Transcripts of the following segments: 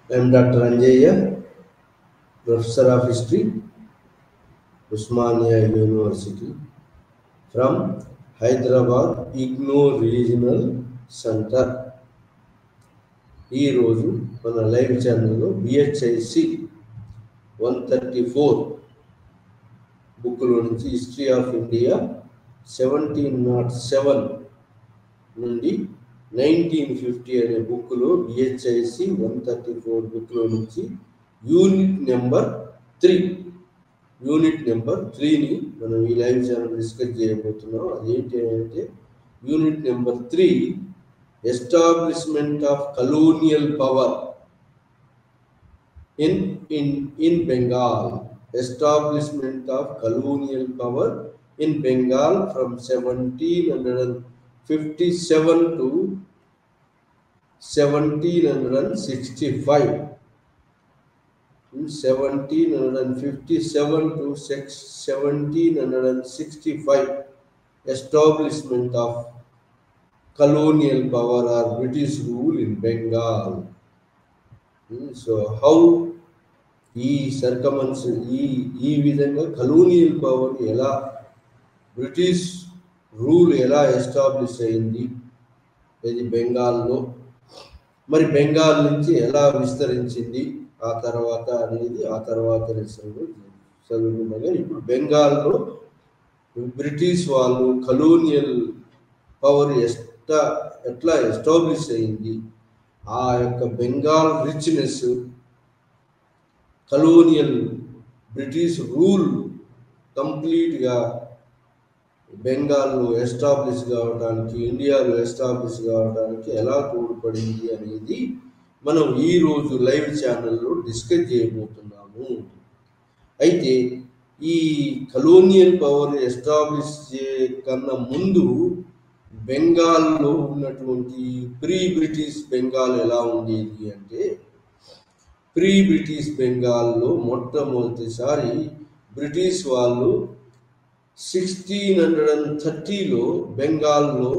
I am Dr. Anjaya, Professor of History, Usmania University, from Hyderabad IGNOU Regional Center. ఈ రోజు మన live ఛానల్లో బిహెచ్ఐసి 134 బుక్లో నుంచి హిస్టరీ ఆఫ్ ఇండియా 1707 నుండి 1950 అనే బుక్లో బిహెచ్ఐసి 134 బుక్లో నుంచి యూనిట్ నెంబర్ 3ని మనం ఈ లైవ్ ఛానల్ డిస్కస్ చేయబోతున్నాం. అదేంటి అంటే unit number 3, establishment of colonial power in Bengal. Establishment of colonial power in Bengal from 1757 to 1765. 1757 to 1765 establishment of colonial power or British rule in Bengal. So how ఈ విధంగా colonial power ఎలా, British rule ఎలా establish అయింది ఇది బెంగాల్లో, మరి బెంగాల్ నుంచి ఎలా విస్తరించింది ఆ తర్వాత చదువుకున్నాగా ఇప్పుడు బెంగాల్లో బ్రిటిష్ వాళ్ళు కలోనియల్ పవర్ ఎట్లా ఎస్టాబ్లిష్ అయింది, ఆ యొక్క Bengal richness, colonial British rule కంప్లీట్గా బెంగాల్లో ఎస్టాబ్లిష్ కావడానికి, ఇండియాలో ఎస్టాబ్లిష్ కావడానికి ఎలా తోడ్పడింది అనేది మనం ఈరోజు లైవ్ ఛానల్లో డిస్కస్ చేయబోతున్నాము. అయితే ఈ కలోనియల్ పవర్ ఎస్టాబ్లిష్ కన్నా ముందు బెంగాల్లో ఉన్నటువంటి ప్రీ బ్రిటిష్ బెంగాల్ ఎలా ఉండేది అంటే, ప్రీ బ్రిటిష్ బెంగాల్లో మొట్టమొదటిసారి బ్రిటిష్ వాళ్ళు 1630లో బెంగాల్లో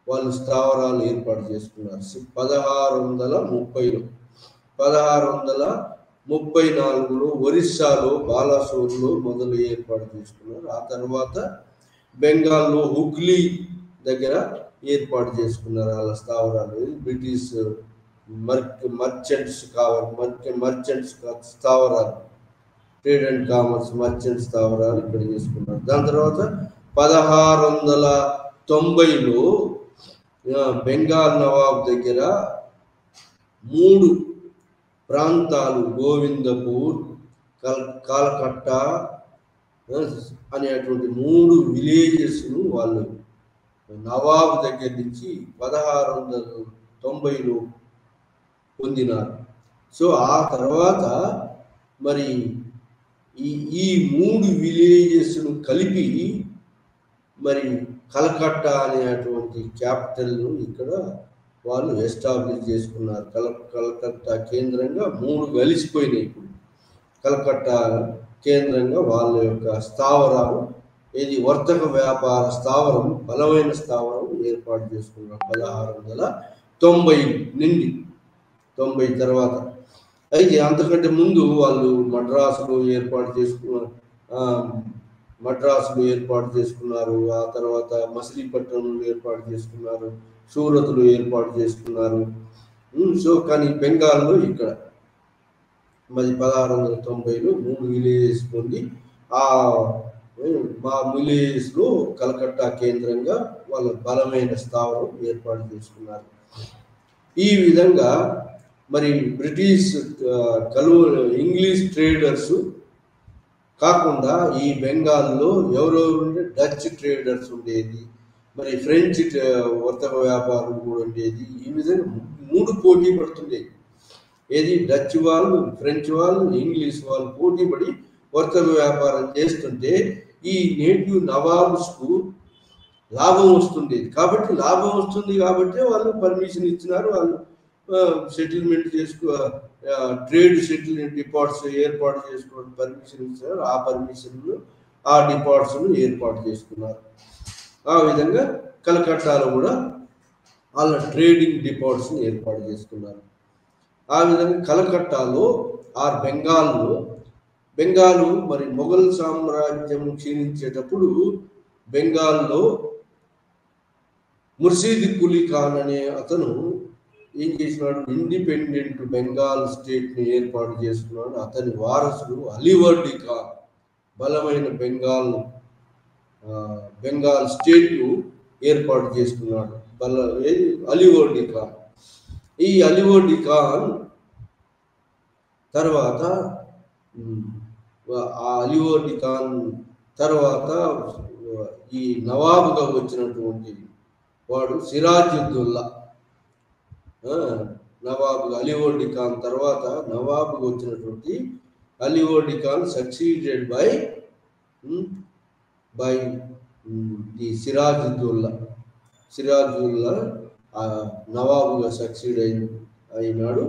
వాళ్ళు స్థావరాలు ఏర్పాటు చేసుకున్నారు. 1634లో ఒరిస్సాలో బాలాసోర్లో మొదలు ఏర్పాటు చేసుకున్నారు. ఆ తర్వాత బెంగాల్లో హుగ్లీ దగ్గర ఏర్పాటు చేసుకున్నారు వాళ్ళ స్థావరాలు. బ్రిటిష్ మర్చెంట్స్ స్థావరాలు, ట్రేడ్ అండ్ కామర్స్ మర్చెంట్ స్థావరాలు ఇక్కడ చేసుకున్నారు. దాని తర్వాత 1690లో బెంగాల్ నవాబ్ దగ్గర 3 ప్రాంతాలు, గోవిందపూర్, కాలకట్టా అనేటువంటి 3 విలేజెస్ను వాళ్ళు నవాబ్ దగ్గర నుంచి 1690లో పొందినారు. సో ఆ తర్వాత మరి ఈ 3 విలేజెస్ను కలిపి మరి కలకట్టా అనేటువంటి క్యాపిటల్ను ఇక్కడ వాళ్ళు ఎస్టాబ్లిష్ చేసుకున్నారు. కలకట్టా కేంద్రంగా 3 కలిసిపోయినాయి. ఇప్పుడు కలకట్టా కేంద్రంగా వాళ్ళ యొక్క స్థావరాలు, ఇది వర్తక వ్యాపార స్థావరం, బలమైన స్థావరం ఏర్పాటు చేసుకున్నారు 1690 నుండి 90 తర్వాత. అయితే అంతకంటే ముందు వాళ్ళు మద్రాసులో ఏర్పాటు చేసుకున్నారు. ఆ తర్వాత మచిలీపట్నంలో ఏర్పాటు చేసుకున్నారు, సూరత్లో ఏర్పాటు చేసుకున్నారు. సో కానీ బెంగాల్లో ఇక్కడ మరి 1690లో 3 విలేజెస్ పొంది ఆ విలేజెస్లో కలకట్టా కేంద్రంగా వాళ్ళ బలమైన స్థావరం ఏర్పాటు చేసుకున్నారు. ఈ విధంగా మరి బ్రిటిష్ ఇంగ్లీష్ ట్రేడర్స్ కాకుండా ఈ బెంగాల్లో ఎవరెవరు డచ్ ట్రేడర్స్ ఉండేది, మరి ఫ్రెంచ్ వర్తక వ్యాపారం కూడా ఉండేది. ఈ విధంగా 3 పోటీ పడుతుండేది. ఏది డచ్ వాళ్ళు, ఫ్రెంచ్ వాళ్ళు, ఇంగ్లీష్ వాళ్ళు పోటీ పడి వర్తక వ్యాపారం చేస్తుంటే ఈ నేటివ్ నవాబ్స్కు లాభం వస్తుండేది. కాబట్టి వాళ్ళు పర్మిషన్ ఇచ్చినారు. వాళ్ళు సెటిల్మెంట్ ట్రేడ్ సెటిల్మెంట్ డిపార్ట్స్ ఏర్పాటు చేసుకోవడానికి పర్మిషన్ ఇచ్చినారు. ఆ డిపార్ట్స్ను ఏర్పాటు చేసుకున్నారు. ఆ విధంగా కలకట్టాలో కూడా వాళ్ళ ట్రేడింగ్ డిపార్ట్స్ని ఏర్పాటు చేసుకున్నారు. ఆ విధంగా కలకట్టాలో బెంగాలు మరి మొఘల్ సామ్రాజ్యం క్షీణించేటప్పుడు బెంగాల్లో ముర్షీద్ కులీ ఖాన్ అనే అతను ఏం చేసినాడు, ఇండిపెండెంట్ బెంగాల్ స్టేట్ని ఏర్పాటు చేసుకున్నాడు. అతని వారసుడు అలీవర్డి ఖాన్ బలమైన బెంగాల్ స్టేట్ను ఏర్పాటు చేసుకున్నాడు. అలీవర్డి ఖాన్. ఈ అలీవర్డి ఖాన్ తర్వాత అలీవర్డి ఖాన్ తర్వాత ఈ నవాబుగా వచ్చినటువంటి వాడు సిరాజుద్దౌలా. నవాబు అలీవర్డి ఖాన్ తర్వాత నవాబుగా వచ్చినటువంటి Alivardi Khan succeeded by the Sirajuddaula నవాబుగా సక్సీడ్ అయినాడు.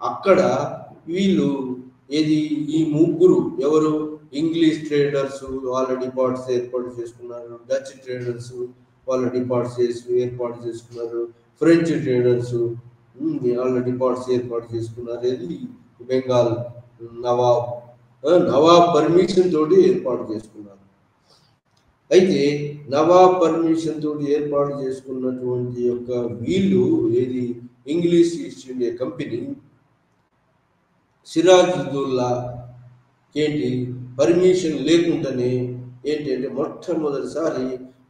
అక్కడ వీళ్ళు ఈ ముగ్గురు ఎవరు, ఇంగ్లీష్ ట్రేడర్స్ వాళ్ళ డిపార్ట్స్ ఏర్పాటు చేసుకున్నారు, డచ్ ట్రేడర్స్ వాళ్ళ డిపార్ట్స్ ఏర్పాటు చేసుకున్నారు, ఫ్రెంచ్ ట్రేడర్స్ వాళ్ళ డిపార్ట్స్ ఏర్పాటు చేసుకున్నారు. ఇది బెంగాల్ నవాబ్ పర్మిషన్ తోటి ఏర్పాటు చేసుకున్నారు. అయితే నవాబ్ పర్మిషన్ తోటి ఏర్పాటు చేసుకున్నటువంటి యొక్క వీళ్ళు English East India company Siraj-ud-Daulah permission లేకుండానే ఏంటంటే మొట్టమొదటిసారి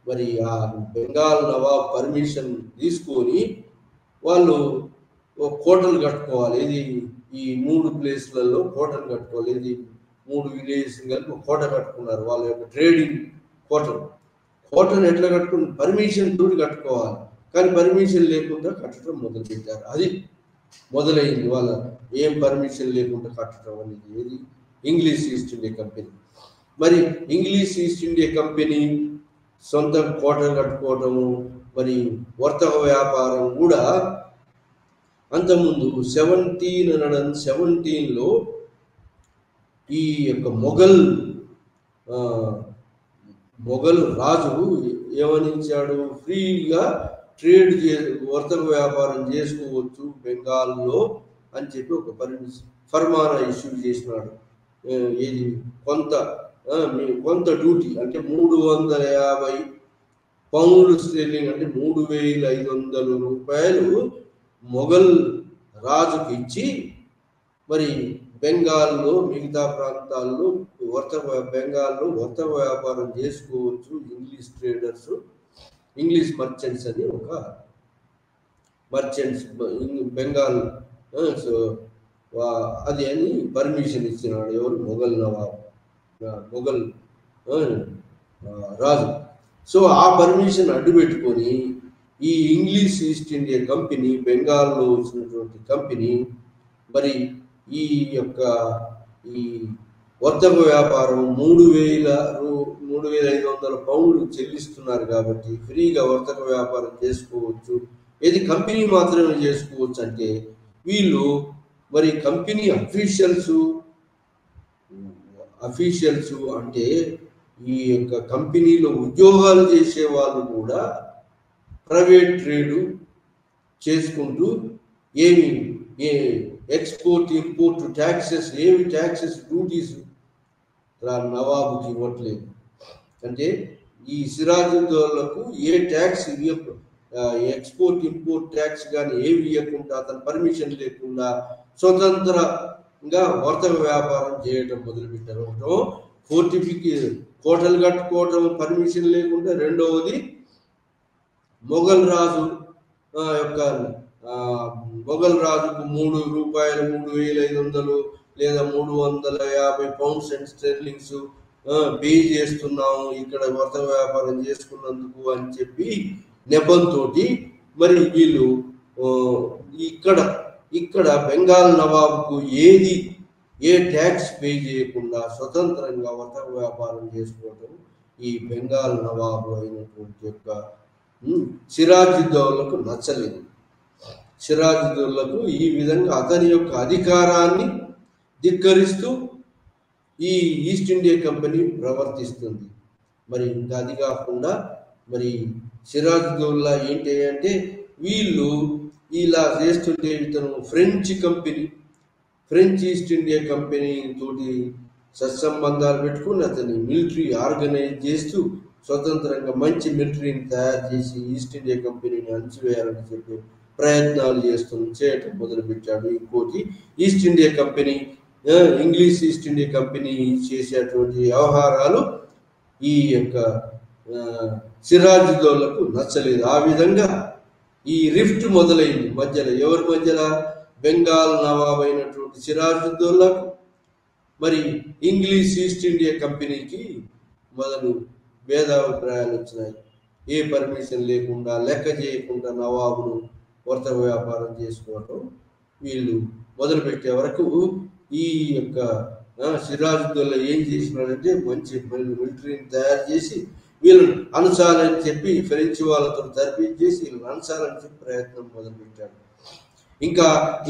మరి ఆ బెంగాల్ నవాబ్ పర్మిషన్ తీసుకొని వాళ్ళు కోటలు కట్టుకోవాలి. ఈ 3 ప్లేస్లలో కోటలు కట్టుకోవాలి. 3 విలేజెస్ కలిపి కోట కట్టుకున్నారు. వాళ్ళ యొక్క ట్రేడింగ్ కోటను ఎట్లా కట్టుకుని పర్మిషన్ తోటి కట్టుకోవాలి, కానీ పర్మిషన్ లేకుండా కట్టడం మొదలుపెట్టారు. అది మొదలైంది వాళ్ళ ఏం పర్మిషన్ లేకుండా కట్టడం అనేది ఇంగ్లీష్ ఈస్ట్ ఇండియా కంపెనీ. మరి ఇంగ్లీష్ ఈస్ట్ ఇండియా కంపెనీ సొంత కోటలు కట్టుకోవటము, మరి వర్తక వ్యాపారం కూడా అంతకుముందు 1717లో ఈ యొక్క మొఘల్ రాజు ఏమనిచ్చాడు, ఫ్రీగా వర్తక వ్యాపారం చేసుకోవచ్చు బెంగాల్లో అని చెప్పి ఒక ఫర్మానా ఇష్యూ చేసినాడు. కొంత డ్యూటీ అంటే 350 పౌండ్లు స్టెర్లింగ్ అంటే 3500 రూపాయలు మొఘల్ రాజుకి ఇచ్చి మరి బెంగాల్లో మిగతా ప్రాంతాల్లో బెంగాల్లో వర్తక వ్యాపారం చేసుకోవచ్చు ఇంగ్లీష్ ట్రేడర్స్, ఇంగ్లీష్ మర్చెంట్స్ అని ఒక మర్చెంట్స్ బెంగాల్ అది అని పర్మిషన్ ఇచ్చినాడు. ఎవరు, మొఘల్ రాజు. సో ఆ పర్మిషన్ అడ్డు పెట్టుకొని ఈ ఇంగ్లీష్ ఈస్ట్ ఇండియా కంపెనీ బెంగాల్లో వచ్చినటువంటి కంపెనీ మరి ఈ వర్తక వ్యాపారం 3500 పౌండ్లు చెల్లిస్తున్నారు కాబట్టి ఫ్రీగా వర్తక వ్యాపారం చేసుకోవచ్చు, కంపెనీ మాత్రమే చేసుకోవచ్చు అంటే వీళ్ళు మరి కంపెనీ అఫీషియల్స్ అంటే ఈ యొక్క కంపెనీలో ఉద్యోగాలు చేసే వాళ్ళు కూడా ప్రైవేట్ ట్రేడు చేసుకుంటూ ఎక్స్పోర్ట్ ఇంపోర్ట్ ట్యాక్సెస్ డ్యూటీస్ నవాబుకి ఇవ్వట్లేదు. అంటే ఈ సిరాజుద్దౌలాకు ఏ ట్యాక్స్ ఎక్స్పోర్ట్ ఇంపోర్ట్ ట్యాక్స్ కానీ ఏవి ఇవ్వకుండా అతను పర్మిషన్ లేకుండా స్వతంత్రంగా వర్తక వ్యాపారం చేయడం మొదలుపెట్టారు. కోటలు కట్టుకోవటం పర్మిషన్ లేకుండా, రెండవది మొఘల్ రాజుకు 3 రూపాయలు 3500 లేదా 350 పౌండ్స్ అండ్ స్టెర్లింగ్స్ పే చేస్తున్నాము ఇక్కడ వర్తక వ్యాపారం చేసుకున్నందుకు అని చెప్పి నెపంతో మరి వీళ్ళు ఇక్కడ బెంగాల్ నవాబుకు ఏ ట్యాక్స్ పే చేయకుండా స్వతంత్రంగా వర్తక వ్యాపారం చేసుకోవడం ఈ బెంగాల్ నవాబు అయినటువంటి యొక్క సిరాజుద్దౌలాకు నచ్చలేదు. సిరాజుద్దౌలాకు ఈ విధంగా అతని యొక్క అధికారాన్ని ధిక్కరిస్తూ ఈ ఈస్ట్ ఇండియా కంపెనీ ప్రవర్తిస్తుంది. మరి ఇంకా అది కాకుండా మరి సిరాజుద్దౌలా ఏంటి అంటే వీళ్ళు ఇలా చేస్తుంటే ఇతను French French east India company తోటి సత్సంబంధాలు పెట్టుకుని అతన్ని మిలిటరీ ఆర్గనైజ్ చేస్తూ స్వతంత్రంగా మంచి మిలిటరీని తయారు చేసి ఈస్ట్ ఇండియా కంపెనీని అణచివేయాలని చెప్పి ప్రయత్నాలు చేయటం మొదలుపెట్టాడు. ఇంకోటి east India company, English East India company చేసేటువంటి వ్యవహారాలు ఈ యొక్క సిరాజుద్దౌలకు నచ్చలేదు. ఆ విధంగా ఈ రిఫ్ట్ మొదలైంది మధ్యలో. ఎవరి మధ్యలో? బెంగాల్ నవాబ్ అయినటువంటి సిరాజుద్దౌలకు మరి ఇంగ్లీష్ ఈస్ట్ ఇండియా కంపెనీకి మొదలు భేదాభిప్రాయాలు వచ్చినాయి. ఏ పర్మిషన్ లేకుండా, లెక్క చేయకుండా నవాబును వర్తక వ్యాపారం చేసుకోవటం వీళ్ళు మొదలుపెట్టే వరకు ఈ యొక్క సిరాజుద్దౌలా ఏం చేసినాడంటే మంచి మిలిటరీని తయారు చేసి వీళ్ళని అనసాలని చెప్పి ఫ్రెంచ్ వాళ్ళతో తర్పించేసి వీళ్ళని అనసాలని చెప్పి ప్రయత్నం మొదలుపెట్టాడు.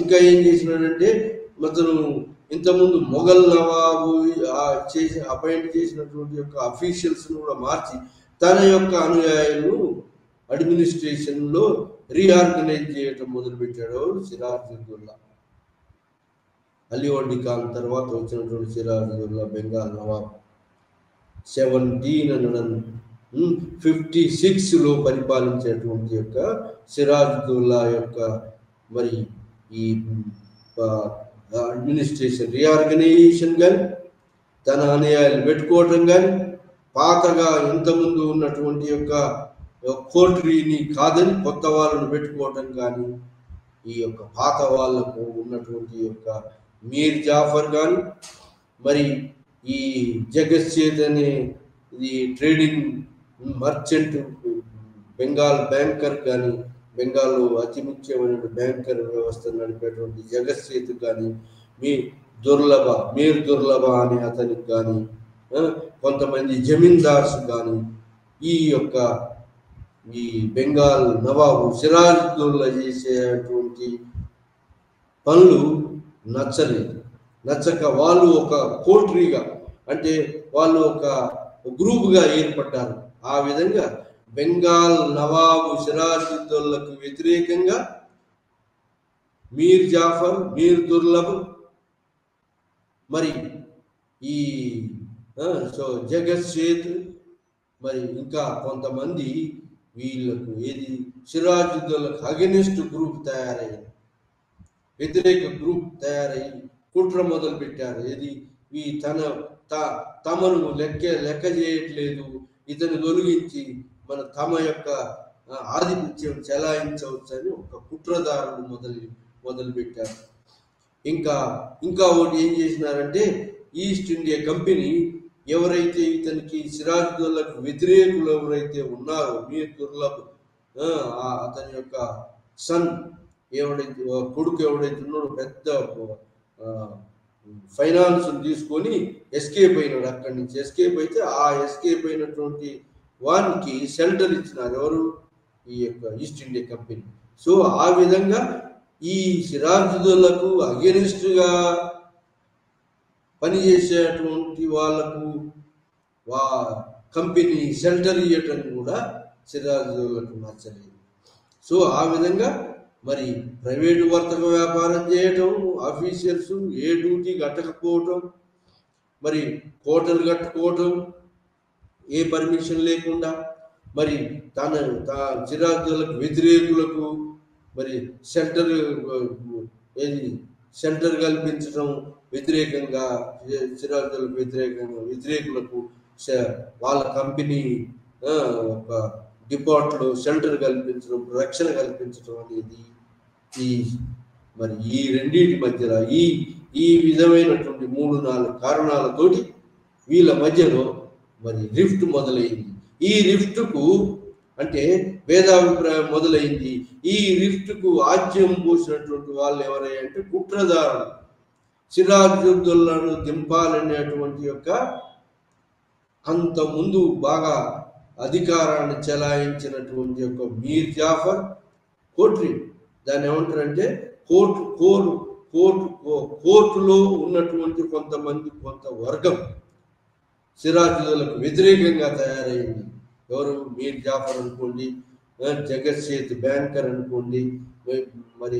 ఇంకా ఏం చేసినాడంటే అతను ఇంతకుముందు మొఘల్ నవాబు చేసి అపాయింట్ చేసినటువంటి యొక్క అఫీషియల్స్ను కూడా మార్చి తన యొక్క అనుయాయులను అడ్మినిస్ట్రేషన్లో రీఆర్గనైజ్ చేయటం మొదలుపెట్టాడు సిరాజుద్దౌలా. అలీవర్డి ఖాన్ తర్వాత వచ్చినటువంటి సిరాజుద్దౌలా బెంగాల్ నవాబ్ 1756లో పరిపాలించేటువంటి యొక్క సిరాజుద్దౌలా యొక్క మరి ఈ అడ్మినిస్ట్రేషన్ రీఆర్గనైజేషన్ కానీ, తన అనుయాయులు పెట్టుకోవటం కానీ, పాతగా ఇంతకుముందు ఉన్నటువంటి యొక్క కోర్టరీని కాదని కొత్త వాళ్ళను పెట్టుకోవటం కానీ, ఈ యొక్క పాత వాళ్లకు ఉన్నటువంటి యొక్క మీర్ జాఫర్ కానీ, మరి ఈ జగత్ సేత్ అనే ఇది ట్రేడింగ్ మర్చెంట్ బెంగాల్ బ్యాంకర్ కానీ, బెంగాల్లో అతి ముఖ్యమైన బ్యాంకర్ వ్యవస్థ నడిపేటువంటి జగత్ సేత్ కానీ, మీర్ దుర్లభ అనే అతనికి కానీ, కొంతమంది జమీందార్స్ కానీ ఈ బెంగాల్ నవాబు సిరాజుద్దౌలా చేసేటువంటి పనులు నచ్చక వాళ్ళు ఒక కోట్రీగా, అంటే వాళ్ళు ఒక గ్రూపుగా ఏర్పడ్డారు. ఆ విధంగా బెంగాల్ నవాబు సిరాజుద్దౌలాకు వ్యతిరేకంగా మీర్ జాఫర్, మీర్ దుర్లభ్, మరి ఈ జగత్ సేత్, మరి ఇంకా కొంతమంది వీళ్ళకు సిరాజుద్దౌలాకు అగెనిస్ట్ గ్రూప్ తయారయ్యింది, వ్యతిరేక గ్రూప్ తయారయ్యి కుట్ర మొదలు పెట్టారు. ఈ తమను లెక్క చేయట్లేదు, ఇతను తొలగించి తమ యొక్క ఆధిపత్యం చెలాయించవచ్చు అని ఒక కుట్రదారులు మొదలు పెట్టారు. ఇంకా ఒకటి ఏం చేసినారంటే, ఈస్ట్ ఇండియా కంపెనీ ఎవరైతే ఇతనికి సిరాజుద్దౌలాకు వ్యతిరేకులు ఎవరైతే ఉన్నారో, మీర్ దుర్లభ్ అతని యొక్క సన్ కొడుకు ఎవడైతే ఉన్నాడో పెద్ద ఫైనాన్స్ తీసుకొని ఎస్కేప్ అయినాడు. అక్కడి నుంచి ఎస్కేప్ అయితే ఆ ఎస్కేప్ అయినటువంటి వానికి షెల్టర్ ఇచ్చినారు ఎవరు? ఈ యొక్క ఈస్ట్ ఇండియా కంపెనీ. సో ఆ విధంగా ఈ సిరాజుద్దౌలాకు అగెనిస్ట్గా పనిచేసేటువంటి వాళ్లకు కంపెనీ షెల్టర్ ఇవ్వటం కూడా సిరాజుద్దౌలాకు నచ్చలేదు. సో ఆ విధంగా మరి ప్రైవేటు వర్తక వ్యాపారం చేయటం, ఆఫీసర్స్ ఏ డ్యూటీ కట్టకపోవటం, మరి కోటలు కట్టుకోవటం ఏ పర్మిషన్ లేకుండా, మరి సిరాజుద్దౌలాకు వ్యతిరేకులకు మరి సెంటర్ కల్పించడం, వ్యతిరేకంగా సిరాజుద్దౌలాకు వ్యతిరేకులకు వాళ్ళ కంపెనీ ఒక డిపార్ట్లో షెల్టర్ కల్పించడం, రక్షణ కల్పించడం అనేది మరి ఈ రెండింటి మధ్యలో ఈ విధమైనటువంటి 3-4 కారణాలతోటి వీళ్ళ మధ్యలో మరి రిఫ్ట్ మొదలైంది. ఈ రిఫ్ట్కు అంటే భేదాభిప్రాయం మొదలైంది. ఈ రిఫ్ట్కు ఆజ్యం పోసినటువంటి వాళ్ళు ఎవరంటే కుట్రదారులు. సిరాజుద్దౌలాను దింపాలనేటువంటి యొక్క అంత ముందు బాగా అధికారాన్ని చెలాయించినటువంటి యొక్క మీర్ జాఫర్ కోట్రీ, దాన్ని ఏమంటారంటే కోర్టులో ఉన్నటువంటి కొంత వర్గం సిరాజుద్దౌలాకు వ్యతిరేకంగా తయారైంది. ఎవరు? మీర్ జాఫర్ అనుకోండి, జగత్ సేత్ బ్యాంకర్ అనుకోండి, మరి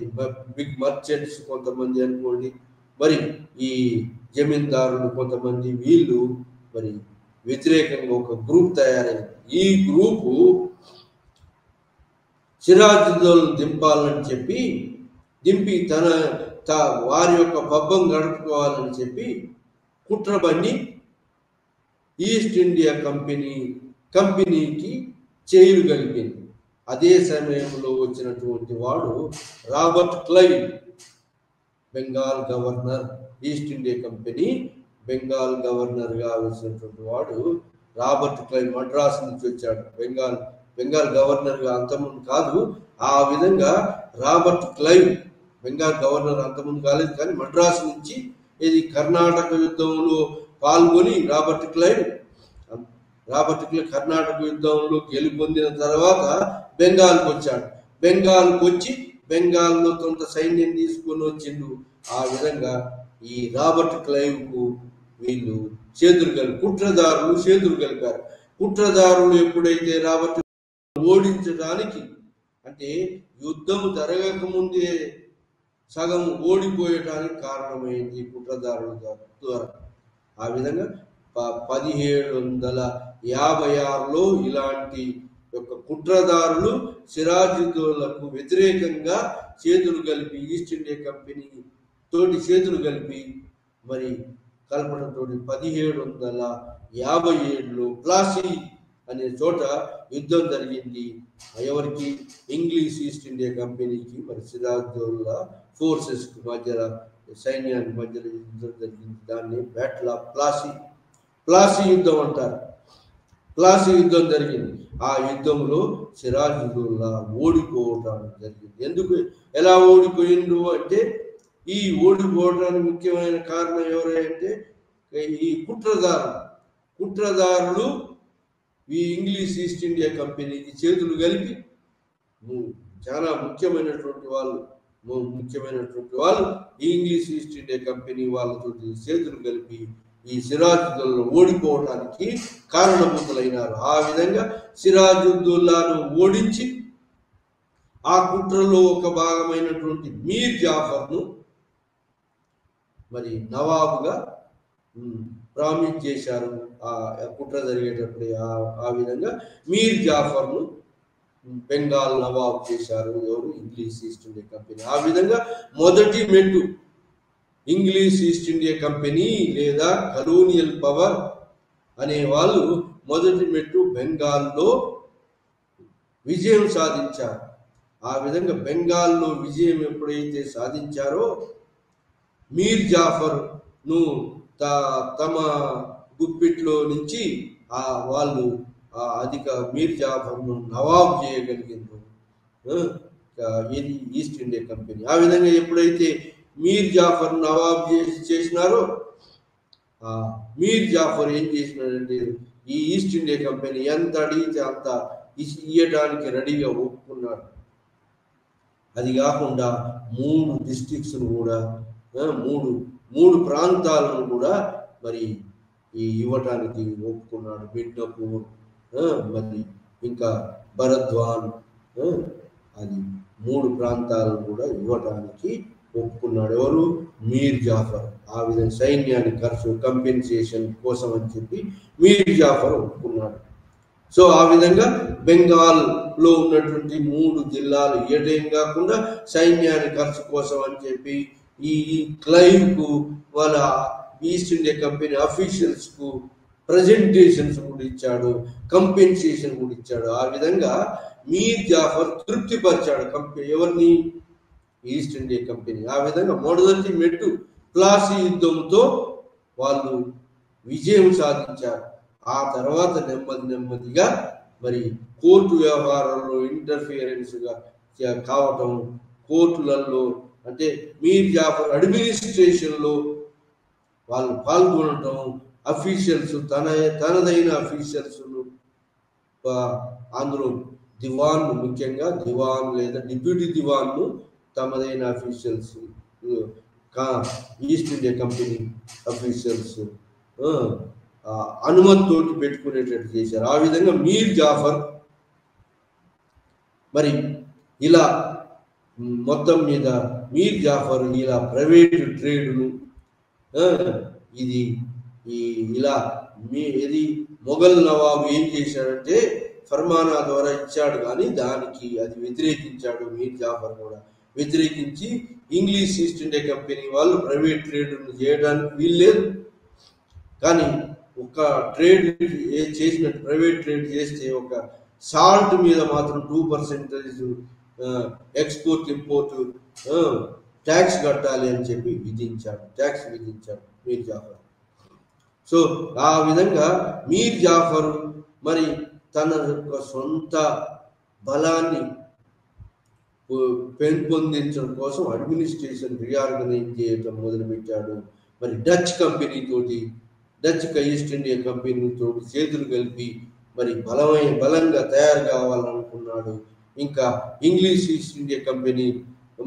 బిగ్ మర్చెంట్స్ కొంతమంది అనుకోండి, మరి ఈ జమీందారులు కొంతమంది వీళ్ళు మరి వ్యతిరేకంగా ఒక గ్రూప్ తయారైంది. ఈ గ్రూపు సిరాజుద్దౌలా దింపాలని చెప్పి దింపి వారి యొక్క పబ్బం గడుపుకోవాలని చెప్పి కుట్రబన్ని ఈస్ట్ ఇండియా కంపెనీకి చేయులు కలిపింది. అదే సమయంలో వచ్చినటువంటి వాడు Robert Clive, Bengal governor. East India company Bengal గవర్నర్గా వచ్చినటువంటి వాడు రాబర్ట్ క్లైవ్ మద్రాసు నుంచి వచ్చాడు. బెంగాల్ గవర్నర్గా అంతకుముందు కాదు. ఆ విధంగా రాబర్ట్ క్లైవ్ బెంగాల్ గవర్నర్ అంతకుముందు కాలేదు, కానీ మద్రాసు నుంచి ఇది కర్ణాటక యుద్ధంలో పాల్గొని రాబర్ట్ క్లైవ్ కర్ణాటక యుద్ధంలో గెలుపొందిన తర్వాత బెంగాల్కి వచ్చాడు. బెంగాల్కి వచ్చి బెంగాల్లో కొంత సైన్యం తీసుకొని వచ్చిండు. ఆ విధంగా ఈ రాబర్ట్ క్లైవ్కు వీళ్ళు కుట్రదారులు చేతులు కలిపారు. కుట్రదారులు ఎప్పుడైతే రాబర్ట్ ఓడించడానికి, అంటే యుద్ధం జరగక ముందే సగం ఓడిపోయటానికి కారణమైంది కుట్రదారుల ద్వారా. ఆ విధంగా 1756లో ఇలాంటి యొక్క కుట్రదారులు సిరాజుద్దౌలాకు వ్యతిరేకంగా చేతులు కలిపి ఈస్ట్ ఇండియా కంపెనీ తోటి చేతులు కలిపి మరి కలపడంతో 1757లో ప్లాసీ అనే చోట యుద్ధం జరిగింది. ఎవరికి? ఇంగ్లీష్ ఈస్ట్ ఇండియా కంపెనీకి మరి సిరాజుద్దౌలా ఫోర్సెస్కి మధ్యలో, సైన్యానికి మధ్యలో యుద్ధం జరిగింది. దాన్ని బ్యాటిల్ ఆఫ్ ప్లాసీ యుద్ధం అంటారు. ప్లాసీ యుద్ధం జరిగింది. ఆ యుద్ధంలో సిరాజుద్దౌలా ఓడిపోవటం జరిగింది. ఎలా ఓడిపోయిండు అంటే, ఈ ఓడిపోవడానికి ముఖ్యమైన కారణం ఎవరంటే ఈ కుట్రదారులు ఈ ఇంగ్లీష్ ఈస్ట్ ఇండియా కంపెనీకి చేతులు కలిపి చాలా ముఖ్యమైనటువంటి వాళ్ళు ఈ ఇంగ్లీష్ ఈస్ట్ ఇండియా కంపెనీ వాళ్ళతో చేతులు కలిపి ఈ సిరాజుద్దౌలా ఓడిపోవడానికి కారణభూతులైనారు. ఆ విధంగా సిరాజుద్దౌలాను ఓడించి ఆ కుట్రలో ఒక భాగమైనటువంటి మీర్ జాఫర్ను మరి నవాబుగా ప్రామిస్ చేశారు. ఆ కుట్ర జరిగేటప్పుడే ఆ విధంగా మీర్ జాఫర్ను బెంగాల్ నవాబ్ చేశారు. ఎవరు? English East India company. ఆ విధంగా మొదటి మెట్టు ఇంగ్లీష్ ఈస్ట్ ఇండియా కంపెనీ లేదా కలోనియల్ పవర్ అనే వాళ్ళు మొదటి మెట్టు బెంగాల్లో విజయం సాధించారు. ఆ విధంగా బెంగాల్లో విజయం ఎప్పుడైతే సాధించారో మీర్ జాఫర్ను తమ గుప్పిట్లో నుంచి వాళ్ళు మీర్ జాఫర్ను నవాబ్ చేయగలిగారు ఇది ఈస్ట్ ఇండియా కంపెనీ. ఆ విధంగా ఎప్పుడైతే మీర్ జాఫర్ నవాబ్ చేసినారో మీర్ జాఫర్ ఏం చేసినాడంటే ఈ ఈస్ట్ ఇండియా కంపెనీ ఎంత అడిగితే అంత ఇయ్యడానికి రెడీగా ఒప్పుకున్నాడు. అది కాకుండా 3 డిస్ట్రిక్ట్స్ను కూడా మూడు ప్రాంతాలను కూడా మరి ఇవ్వటానికి ఒప్పుకున్నాడు. మిడ్నపూర్, మరి ఇంకా భరద్వాన్, అది 3 ప్రాంతాలను కూడా ఇవ్వటానికి ఒప్పుకున్నాడు. ఎవరు? మీర్ జాఫర్. ఆ విధంగా సైన్యానికి ఖర్చు కంపెన్సేషన్ కోసం అని చెప్పి మీర్ జాఫర్ ఒప్పుకున్నాడు. సో ఆ విధంగా బెంగాల్లో ఉన్నటువంటి 3 జిల్లాలు ఏటేం కాకుండా సైన్యానికి ఖర్చు కోసం అని చెప్పి ఈ క్లైవ్కు వాళ్ళ ఈస్ట్ ఇండియా కంపెనీ అఫీషియల్స్కు ప్రజెంటేషన్స్ కూడా ఇచ్చాడు, కంపెన్సేషన్ కూడా ఇచ్చాడు. ఆ విధంగా మీర్ జాఫర్ తృప్తిపరిచాడు ఎవరిని? East India company. ఆ విధంగా మొదటి మెట్టు ప్లాసీ యుద్ధంతో వాళ్ళు విజయం సాధించారు. ఆ తర్వాత నెమ్మదిగా మరి కోర్టు వ్యవహారంలో ఇంటర్ఫియరెన్స్గా కావటం, కోర్టులలో అంటే మీర్ జాఫర్ అడ్మినిస్ట్రేషన్లో వాళ్ళు పాల్గొనటం, అఫీషియల్స్ తనదైన అఫీషియల్స్ను అందులో దివాన్ను, ముఖ్యంగా దివాన్ లేదా డిప్యూటీ దివాన్ను తమదైన officials East India Company officials అనుమతితోటి పెట్టుకునేటట్టు చేశారు. ఆ విధంగా మీర్ జాఫర్ మరి ఇలా మొత్తం మీద మీర్ జాఫర్ ఇలా ప్రైవేటు ట్రేడును ఆ, ఇది ఇలా ఇది మొఘల్ నవాబు ఏం చేశాడంటే ఫర్మానా ద్వారా ఇచ్చాడు, కానీ దానికి అది వ్యతిరేకించాడు. మీర్ జాఫర్ కూడా వ్యతిరేకించి ఇంగ్లీష్ ఈస్ట్ ఇండియా కంపెనీ వాళ్ళు ప్రైవేట్ ట్రేడ్ చేయడానికి వీల్లేదు, కానీ ఒక ట్రేడ్ చేసినట్టు ప్రైవేట్ ట్రేడ్ చేస్తే ఒక సాల్ట్ మీద మాత్రం 2% ఎక్స్పోర్ట్ ఇంపోర్ట్ ట్యాక్స్ కట్టాలి అని చెప్పి ట్యాక్స్ విధించాడు మీర్ జాఫర్. సో ఆ విధంగా మీర్ జాఫర్ మరి తన యొక్క సొంత బలాన్ని పెంపొందించడం కోసం అడ్మినిస్ట్రేషన్ రీఆర్గనైజ్ చేయడం మొదలుపెట్టాడు. మరి డచ్ ఈస్ట్ ఇండియా కంపెనీతో చేతులు కలిపి మరి బలంగా తయారు కావాలనుకున్నాడు. ఇంకా ఇంగ్లీష్ ఈస్ట్ ఇండియా కంపెనీ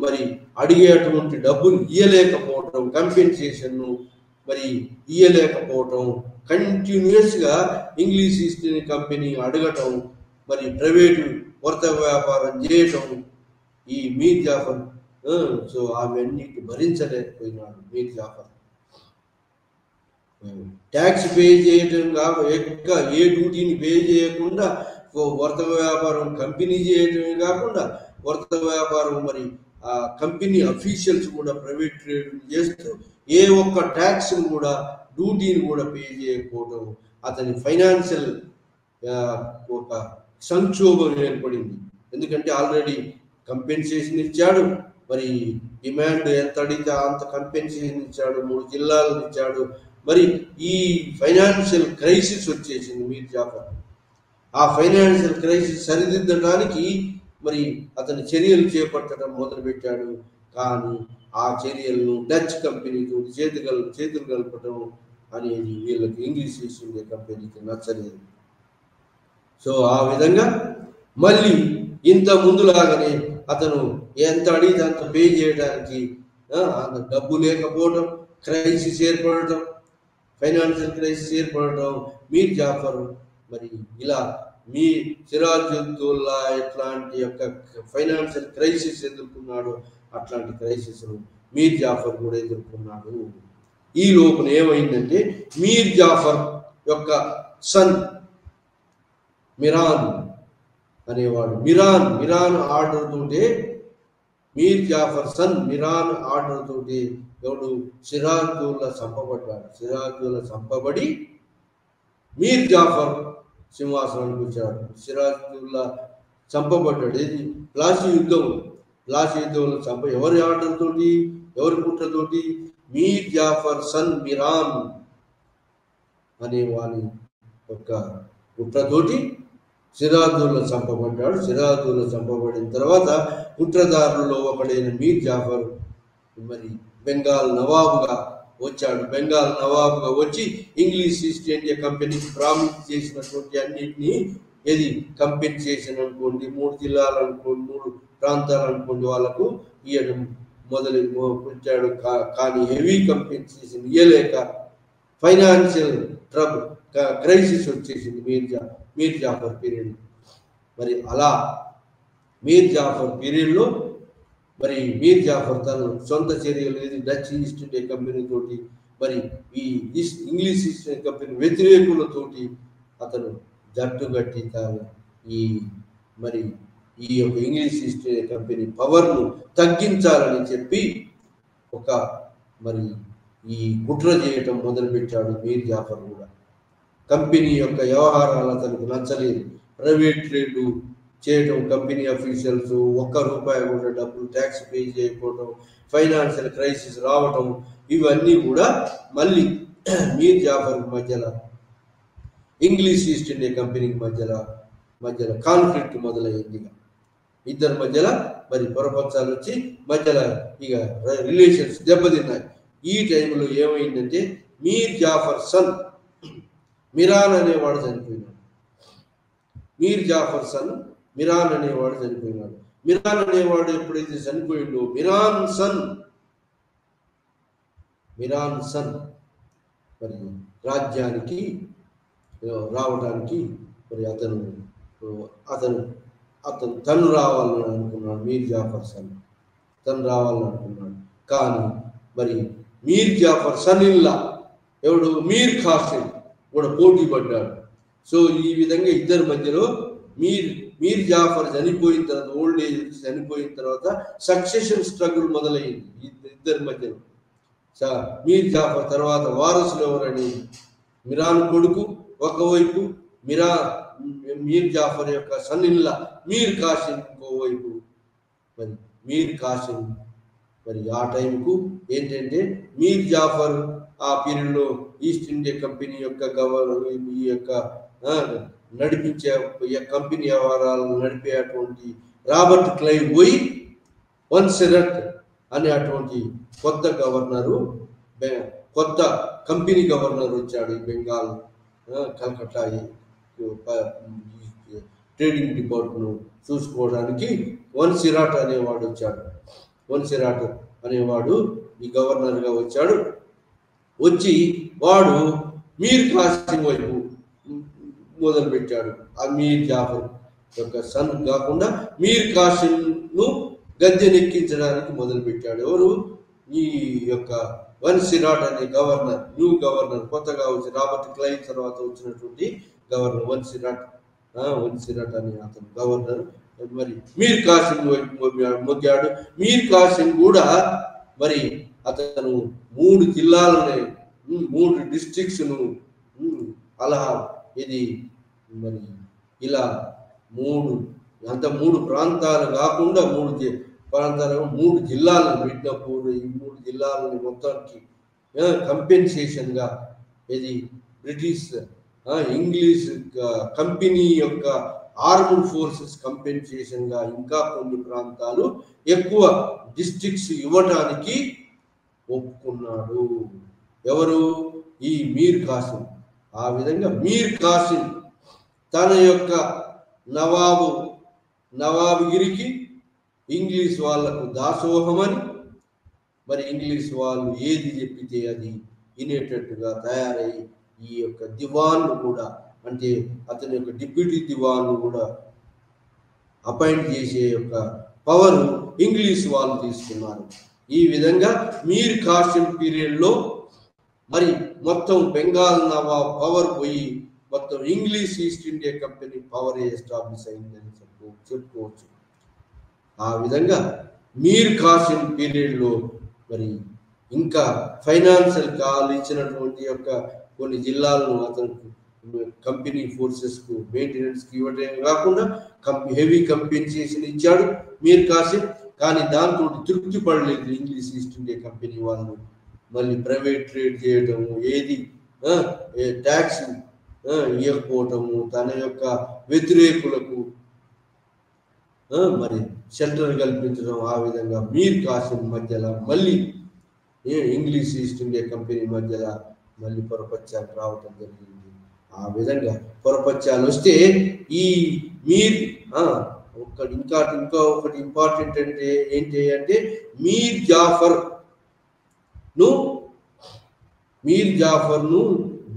మరి అడిగేటువంటి డబ్బులు ఇయ్యలేకపోవటం, కంపెన్సేషన్ను మరి ఇయ్యలేకపోవటం, కంటిన్యూస్గా ఇంగ్లీష్ ఈస్ట్ ఇండియా కంపెనీ అడగటం, మరి ప్రైవేటు వర్తక వ్యాపారం చేయటం ఈ మీర్ జాఫర్ సో అవన్నిటి భరించలేకపోయినాడు మీర్ జాఫర్. ట్యాక్స్ పే చేయటం కాక ఏ డ్యూటీని పే చేయకుండా వర్తక వ్యాపారం కంపెనీ చేయటమే కాకుండా వర్తక వ్యాపారం మరి ఆ కంపెనీ అఫీషియల్స్ కూడా ప్రైవేట్ ట్రేడ్ చేస్తూ ఏ ఒక్క ట్యాక్స్ కూడా డ్యూటీని కూడా పే చేయకపోవడం అతని ఫైనాన్షియల్ ఒక సంక్షోభం ఏర్పడింది. ఎందుకంటే ఆల్రెడీ కంపెన్సేషన్ ఇచ్చాడు, మరి డిమాండ్ ఎంత అడిగితే అంత కంపెన్సేషన్ ఇచ్చాడు, 3 జిల్లాలను ఇచ్చాడు. మరి ఈ ఫైనాన్షియల్ క్రైసిస్ వచ్చేసింది మీర్ జాఫర్. ఆ ఫైనాన్షియల్ క్రైసిస్ సరిదిద్దడానికి మరి అతని చర్యలు చేపట్టడం మొదలుపెట్టాడు. కానీ ఆ చర్యలను డచ్ కంపెనీతో చేతులు కలపడం అనేది వీళ్ళకి ఇంగ్లీష్ ఈస్ట్ ఇండియా కంపెనీకి నచ్చలేదు. సో ఆ విధంగా మళ్ళీ ఇంత ముందులాగానే అతను ఎంత అడిగితే అంత పే చేయడానికి అంత డబ్బు లేకపోవడం, క్రైసిస్ ఏర్పడటం, ఫైనాన్షియల్ క్రైసిస్ ఏర్పడటం, మీర్ జాఫర్ మరి ఇలా మీ సిరాజుద్దౌలా ఎట్లాంటి యొక్క ఫైనాన్షియల్ క్రైసిస్ ఎదుర్కొన్నాడు, అట్లాంటి క్రైసిస్ మీర్ జాఫర్ కూడా ఎదుర్కొన్నాడు. ఈ లోపల ఏమైందంటే మీర్ జాఫర్ యొక్క సన్ మిరాన్ అనేవాడు మిరాన్ ఆర్డర్ తోటే మీర్ జాఫర్ సన్ మిరాన్ ఆర్డర్ తోటి ఎవడు సిరాజుద్దౌలా చంపబడి మీర్ జాఫర్ సింహాసనానికి వచ్చాడు. సిరాజుద్దౌలా చంపబడ్డాడు. ఇది ప్లాసీ యుద్ధంలో ఎవరి ఆర్డర్ తోటి, ఎవరి కుట్రతోటి? మీర్ జాఫర్ సన్ మిరాన్ అనే వాని యొక్క కుట్రతోటి సిరాజుద్దౌలా చంపబడ్డాడు. సిరాజుద్దౌలా చంపబడిన తర్వాత కుట్రదారులలో ఒకడైన మీర్ జాఫర్ మరి బెంగాల్ నవాబుగా వచ్చాడు. బెంగాల్ నవాబుగా వచ్చి ఇంగ్లీష్ ఈస్ట్ ఇండియా కంపెనీకి ప్రామిస్ చేసినటువంటి అన్నింటినీ ఏది కంపెన్సేషన్ అనుకోండి, 3 జిల్లాలు అనుకోండి, 3 ప్రాంతాలు అనుకోండి, వాళ్ళకు ఇవ్వడం పెట్టాడు. కానీ హెవీ కంపెన్సేషన్ ఇవ్వలేక ఫైనాన్షియల్ క్రైసిస్ వచ్చేసింది మీర్ జాఫర్ పీరియడ్. మరి అలా మీర్ జాఫర్ పీరియడ్లో మరి మీర్ జాఫర్ తన సొంత చర్యలు ఏది డచ్ ఈస్ట్ ఇండియా కంపెనీ తోటి మరి ఈ ఇంగ్లీష్ ఈస్ట్ ఇండియా కంపెనీ వ్యతిరేకులతోటి అతను జట్టు కట్టి ఈ యొక్క ఇంగ్లీష్ ఈస్ట్ ఇండియా కంపెనీ పవర్ను తగ్గించాలని చెప్పి మరి ఈ కుట్ర చేయటం మొదలుపెట్టాడు మీర్ జాఫర్ కూడా. కంపెనీ యొక్క వ్యవహారాలు అతనికి నచ్చలేదు. ప్రైవేట్ ట్రేడ్ చేయటం, కంపెనీ అఫీషియల్స్ ₹1 కూడా డబ్బులు ట్యాక్స్ పే చేయకపోవడం, ఫైనాన్షియల్ క్రైసిస్ రావటం, ఇవన్నీ కూడా మళ్ళీ మీర్ జాఫర్ మధ్యలో ఇంగ్లీష్ ఈస్ట్ ఇండియా కంపెనీకి మధ్యలో కాన్ఫ్లిక్ట్ మొదలైంది. ఇద్దరి మధ్యలో మరి పొరపచ్చాలు వచ్చి మధ్యలో ఇక రిలేషన్స్ దెబ్బతిన్నాయి. ఈ టైంలో ఏమైందంటే మీర్ జాఫర్ సన్ మిరాన్ అనేవాడు చనిపోయినాడు. మీర్ జాఫర్ సన్ మిరాన్ అనేవాడు చనిపోయినాడు. మిరాన్ అనేవాడు ఎప్పుడైతే చనిపోయిండో మిరాన్ సన్ మరి రాజ్యానికి రావడానికి మరి తను రావాలని అనుకున్నాడు. మీర్ జాఫర్ సన్ తను రావాలని అనుకున్నాడు. కానీ మరి మీర్ జాఫర్ సన్-ఇన్-లా ఎవడు మీర్ ఖాసిం కూడా పోటీ పడ్డాడు. సో ఈ విధంగా ఇద్దరి మధ్యలో మీర్ జాఫర్ చనిపోయిన తర్వాత, ఓల్డ్ ఏజ్ చనిపోయిన తర్వాత సక్సెషన్ స్ట్రగుల్ మొదలైంది ఇద్దరి మధ్యలో. మీర్ జాఫర్ తర్వాత వారసులు ఎవరని మిరాన్ కొడుకు ఒకవైపు, మీర్ జాఫర్ యొక్క సన్-ఇన్-లా మీర్ ఖాసిం ఇంకోవైపు. మరి మీర్ ఖాసిం మరి ఆ టైంకు ఏంటంటే మీర్ జాఫర్ ఆ పీరియడ్లో ఈస్ట్ ఇండియా కంపెనీ యొక్క గవర్నర్, ఈ యొక్క నడిపించే కంపెనీ వ్యవహారాలను నడిపేటువంటి రాబర్ట్ క్లైవ్ పోయి వన్సిరట్ అనే అటువంటి కొత్త గవర్నరు, కొత్త కంపెనీ గవర్నర్ వచ్చాడు ఈ బెంగాల్ కలకత్తా ట్రేడింగ్ డిపార్ట్మెంట్ చూసుకోవడానికి. వన్సిరాట్ అనేవాడు వచ్చాడు. వన్సిరాట్ అనేవాడు ఈ గవర్నర్గా వచ్చాడు. వచ్చి వాడు మీర్ ఖాసిం వైపు మొదలుపెట్టాడు. ఆ మీర్ జాఫర్ యొక్క సన్ కాకుండా మీర్ ఖాసింను గద్దెనెక్కించడానికి మొదలుపెట్టాడు. ఎవరు? ఈ యొక్క వన్సిరాట్ అనే గవర్నర్, న్యూ గవర్నర్, కొత్తగా వచ్చి రాబర్ట్ క్లైవ్ తర్వాత వచ్చినటువంటి గవర్నర్ వన్సిరాట్ అనే అతను గవర్నర్. మరి మీర్ ఖాసిం మొగ్గాడు. మీర్ ఖాసిం కూడా మరి అతను 3 జిల్లాలని, 3 డిస్ట్రిక్ట్స్ను అలా ఇది మరి ఇలా 3 ప్రాంతాలు కాకుండా 3 ప్రాంతాలు 3 జిల్లాలను పెట్టినప్పుడు ఈ 3 జిల్లాలని మొత్తానికి కంపెన్సేషన్గా ఇది బ్రిటిష్ ఇంగ్లీష్ కంపెనీ యొక్క ఆర్మ్డ్ ఫోర్సెస్ కంపెన్సేషన్గా ఇంకా కొన్ని ప్రాంతాలు ఎక్కువ డిస్ట్రిక్ట్స్ ఇవ్వటానికి ఒప్పుకున్నాడు. ఎవరు? ఈ మీర్ ఖాసిం. ఆ విధంగా మీర్ ఖాసిం తన యొక్క నవాబుగిరికి ఇంగ్లీష్ వాళ్లకు దాసోహమని, మరి ఇంగ్లీష్ వాళ్ళు ఏది చెప్పితే అది వినేటట్టుగా తయారై ఈ యొక్క దివాన్ను కూడా, అంటే అతని యొక్క డిప్యూటీ దివాన్ను కూడా అపాయింట్ చేసే యొక్క పవర్ ఇంగ్లీష్ వాళ్ళు తీసుకున్నారు. ఈ విధంగా మీర్ ఖాసిం పీరియడ్లో మరి మొత్తం బెంగాల్ నవాబ్ పవర్ పోయి మొత్తం English East India company power establish అయిందని చెప్పుకోవచ్చు. ఆ విధంగా మీర్ ఖాసిం పీరియడ్లో మరి ఇంకా ఫైనాన్షియల్ కాల్ ఇచ్చినటువంటి యొక్క కొన్ని జిల్లాలను అతను కంపెనీ ఫోర్సెస్కు మెయింటెనెన్స్కి ఇవ్వటమే కాకుండా హెవీ కంపెన్సేషన్ ఇచ్చాడు మీర్ ఖాసిం. కానీ దాంతో తృప్తి పడలేదు ఇంగ్లీష్ ఈస్ట్ ఇండియా కంపెనీ వాళ్ళు. మళ్ళీ ప్రైవేట్ ట్రేడ్ చేయటము, ఏది ట్యాక్స్ ఇవ్వకపోవటము, తన యొక్క వ్యతిరేకులకు మరి షెల్టర్ కల్పించడం. ఆ విధంగా మీర్ ఖాసిం మధ్యలో మళ్ళీ ఇంగ్లీష్ ఈస్ట్ ఇండియా కంపెనీ మధ్యలో మళ్ళీ పొరపత్యాలు రావటం జరిగింది. ఆ విధంగా పొరపత్యాలు వస్తే ఈ మీర్ ఇంకా ఒకటి ఇంపార్టెంట్ అంటే ఏంటి అంటే మీర్ జాఫర్ను